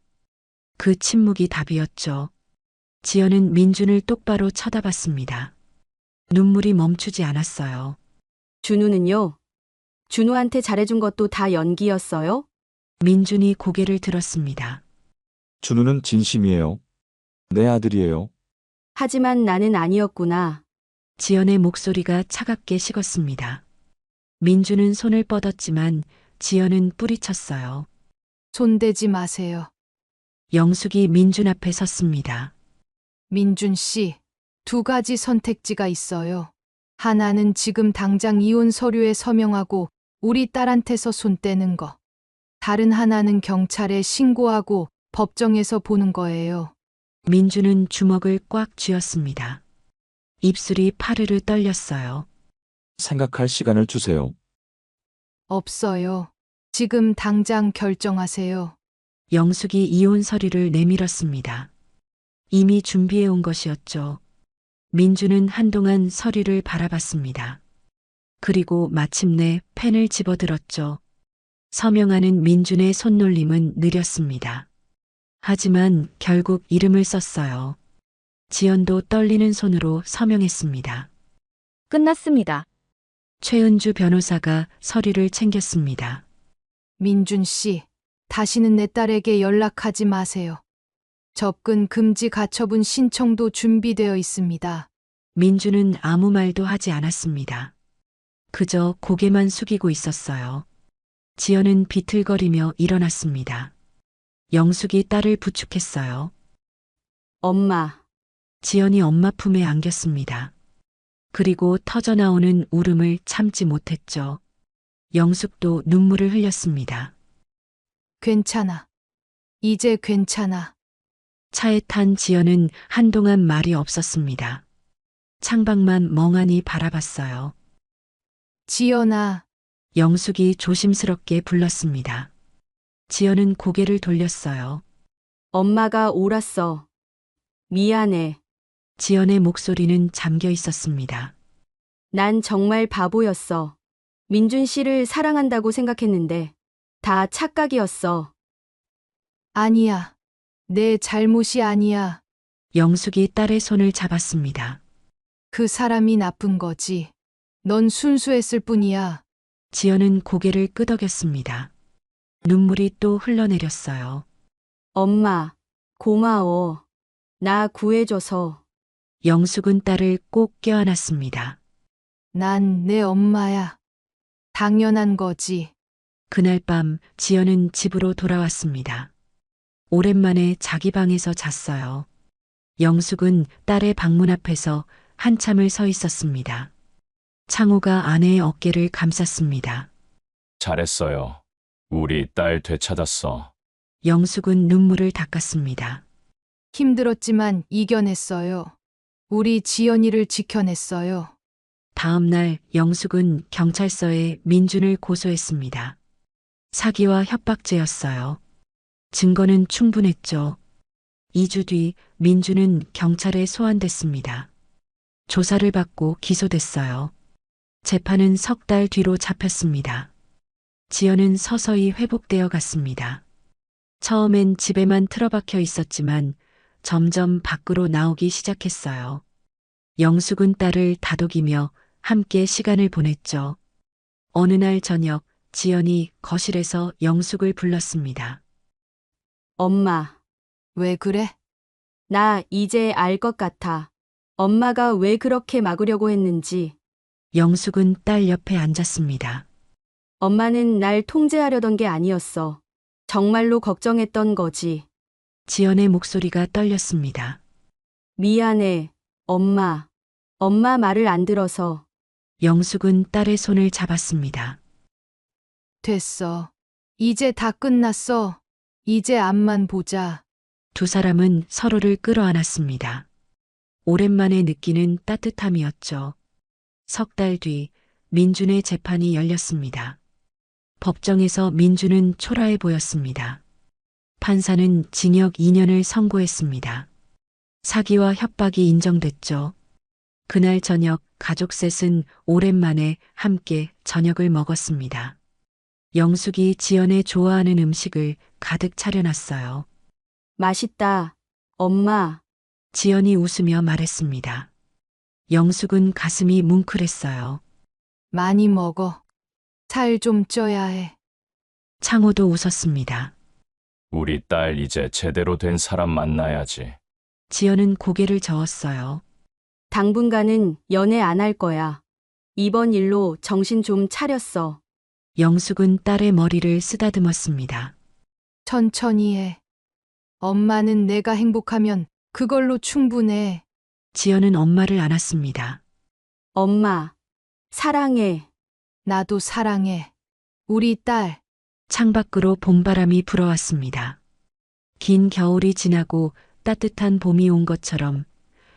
[SPEAKER 2] 그 침묵이 답이었죠. 지연은 민준을 똑바로 쳐다봤습니다. 눈물이 멈추지 않았어요.
[SPEAKER 3] 준우는요? 준우한테 잘해준 것도 다 연기였어요?
[SPEAKER 2] 민준이 고개를 들었습니다.
[SPEAKER 4] 준우는 진심이에요. 내 아들이에요.
[SPEAKER 3] 하지만 나는 아니었구나.
[SPEAKER 2] 지연의 목소리가 차갑게 식었습니다. 민준은 손을 뻗었지만 지연은 뿌리쳤어요.
[SPEAKER 1] 손대지 마세요.
[SPEAKER 2] 영숙이 민준 앞에 섰습니다.
[SPEAKER 1] 민준 씨, 2가지 선택지가 있어요. 하나는 지금 당장 이혼 서류에 서명하고 우리 딸한테서 손 떼는 거. 다른 하나는 경찰에 신고하고 법정에서 보는 거예요.
[SPEAKER 2] 민준은 주먹을 꽉 쥐었습니다. 입술이 파르르 떨렸어요.
[SPEAKER 4] 생각할 시간을 주세요.
[SPEAKER 1] 없어요. 지금 당장 결정하세요.
[SPEAKER 2] 영숙이 이혼 서류를 내밀었습니다. 이미 준비해 온 것이었죠. 민준은 한동안 서류를 바라봤습니다. 그리고 마침내 펜을 집어들었죠. 서명하는 민준의 손놀림은 느렸습니다. 하지만 결국 이름을 썼어요. 지연도 떨리는 손으로 서명했습니다.
[SPEAKER 9] 끝났습니다.
[SPEAKER 2] 최은주 변호사가 서류를 챙겼습니다.
[SPEAKER 1] 민준 씨, 다시는 내 딸에게 연락하지 마세요. 접근 금지 가처분 신청도 준비되어 있습니다.
[SPEAKER 2] 민준은 아무 말도 하지 않았습니다. 그저 고개만 숙이고 있었어요. 지연은 비틀거리며 일어났습니다. 영숙이 딸을 부축했어요.
[SPEAKER 3] 엄마,
[SPEAKER 2] 지연이 엄마 품에 안겼습니다. 그리고 터져나오는 울음을 참지 못했죠. 영숙도 눈물을 흘렸습니다.
[SPEAKER 1] 괜찮아. 이제 괜찮아.
[SPEAKER 2] 차에 탄 지연은 한동안 말이 없었습니다. 창밖만 멍하니 바라봤어요.
[SPEAKER 1] 지연아,
[SPEAKER 2] 영숙이 조심스럽게 불렀습니다. 지연은 고개를 돌렸어요.
[SPEAKER 3] 엄마가 옳았어. 미안해.
[SPEAKER 2] 지연의 목소리는 잠겨 있었습니다.
[SPEAKER 3] 난 정말 바보였어. 민준 씨를 사랑한다고 생각했는데 다 착각이었어.
[SPEAKER 1] 아니야. 내 잘못이 아니야.
[SPEAKER 2] 영숙이 딸의 손을 잡았습니다.
[SPEAKER 1] 그 사람이 나쁜 거지. 넌 순수했을 뿐이야.
[SPEAKER 2] 지연은 고개를 끄덕였습니다. 눈물이 또 흘러내렸어요.
[SPEAKER 3] 엄마, 고마워. 나 구해줘서.
[SPEAKER 2] 영숙은 딸을 꼭 껴안았습니다.
[SPEAKER 1] 난 내 엄마야. 당연한 거지.
[SPEAKER 2] 그날 밤 지연은 집으로 돌아왔습니다. 오랜만에 자기 방에서 잤어요. 영숙은 딸의 방문 앞에서 한참을 서 있었습니다. 창호가 아내의 어깨를 감쌌습니다.
[SPEAKER 5] 잘했어요. 우리 딸 되찾았어.
[SPEAKER 2] 영숙은 눈물을 닦았습니다.
[SPEAKER 1] 힘들었지만 이겨냈어요. 우리 지연이를 지켜냈어요.
[SPEAKER 2] 다음 날 영숙은 경찰서에 민준을 고소했습니다. 사기와 협박죄였어요. 증거는 충분했죠. 2주 뒤 민준은 경찰에 소환됐습니다. 조사를 받고 기소됐어요. 재판은 석 달 뒤로 잡혔습니다. 지연은 서서히 회복되어 갔습니다. 처음엔 집에만 틀어박혀 있었지만 점점 밖으로 나오기 시작했어요. 영숙은 딸을 다독이며 함께 시간을 보냈죠. 어느 날 저녁 지연이 거실에서 영숙을 불렀습니다.
[SPEAKER 3] 엄마,
[SPEAKER 1] 왜 그래?
[SPEAKER 3] 나 이제 알 것 같아. 엄마가 왜 그렇게 막으려고 했는지.
[SPEAKER 2] 영숙은 딸 옆에 앉았습니다.
[SPEAKER 3] 엄마는 날 통제하려던 게 아니었어. 정말로 걱정했던 거지.
[SPEAKER 2] 지연의 목소리가 떨렸습니다.
[SPEAKER 3] 미안해, 엄마. 엄마 말을 안 들어서.
[SPEAKER 2] 영숙은 딸의 손을 잡았습니다.
[SPEAKER 1] 됐어. 이제 다 끝났어. 이제 앞만 보자.
[SPEAKER 2] 두 사람은 서로를 끌어안았습니다. 오랜만에 느끼는 따뜻함이었죠. 석 달 뒤 민준의 재판이 열렸습니다. 법정에서 민준은 초라해 보였습니다. 판사는 징역 2년을 선고했습니다. 사기와 협박이 인정됐죠. 그날 저녁 가족 셋은 오랜만에 함께 저녁을 먹었습니다. 영숙이 지연의 좋아하는 음식을 가득 차려놨어요.
[SPEAKER 3] 맛있다, 엄마.
[SPEAKER 2] 지연이 웃으며 말했습니다. 영숙은 가슴이 뭉클했어요.
[SPEAKER 1] 많이 먹어. 살 좀 쪄야 해.
[SPEAKER 2] 창호도 웃었습니다.
[SPEAKER 5] 우리 딸 이제 제대로 된 사람 만나야지.
[SPEAKER 2] 지연은 고개를 저었어요.
[SPEAKER 3] 당분간은 연애 안 할 거야. 이번 일로 정신 좀 차렸어.
[SPEAKER 2] 영숙은 딸의 머리를 쓰다듬었습니다.
[SPEAKER 1] 천천히 해. 엄마는 내가 행복하면 그걸로 충분해.
[SPEAKER 2] 지연은 엄마를 안았습니다.
[SPEAKER 3] 엄마, 사랑해.
[SPEAKER 1] 나도 사랑해. 우리 딸.
[SPEAKER 2] 창밖으로 봄바람이 불어왔습니다. 긴 겨울이 지나고 따뜻한 봄이 온 것처럼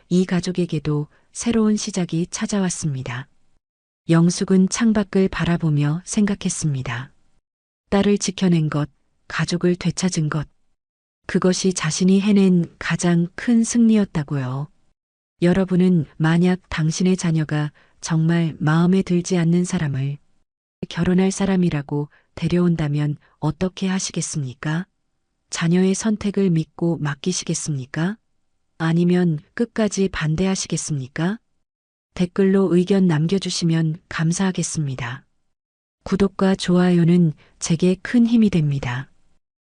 [SPEAKER 2] 이 가족에게도 새로운 시작이 찾아왔습니다. 영숙은 창밖을 바라보며 생각했습니다. 딸을 지켜낸 것, 가족을 되찾은 것. 그것이 자신이 해낸 가장 큰 승리였다고요. 여러분은 만약 당신의 자녀가 정말 마음에 들지 않는 사람을 결혼할 사람이라고 데려온다면 어떻게 하시겠습니까? 자녀의 선택을 믿고 맡기시겠습니까? 아니면 끝까지 반대하시겠습니까? 댓글로 의견 남겨주시면 감사하겠습니다. 구독과 좋아요는 제게 큰 힘이 됩니다.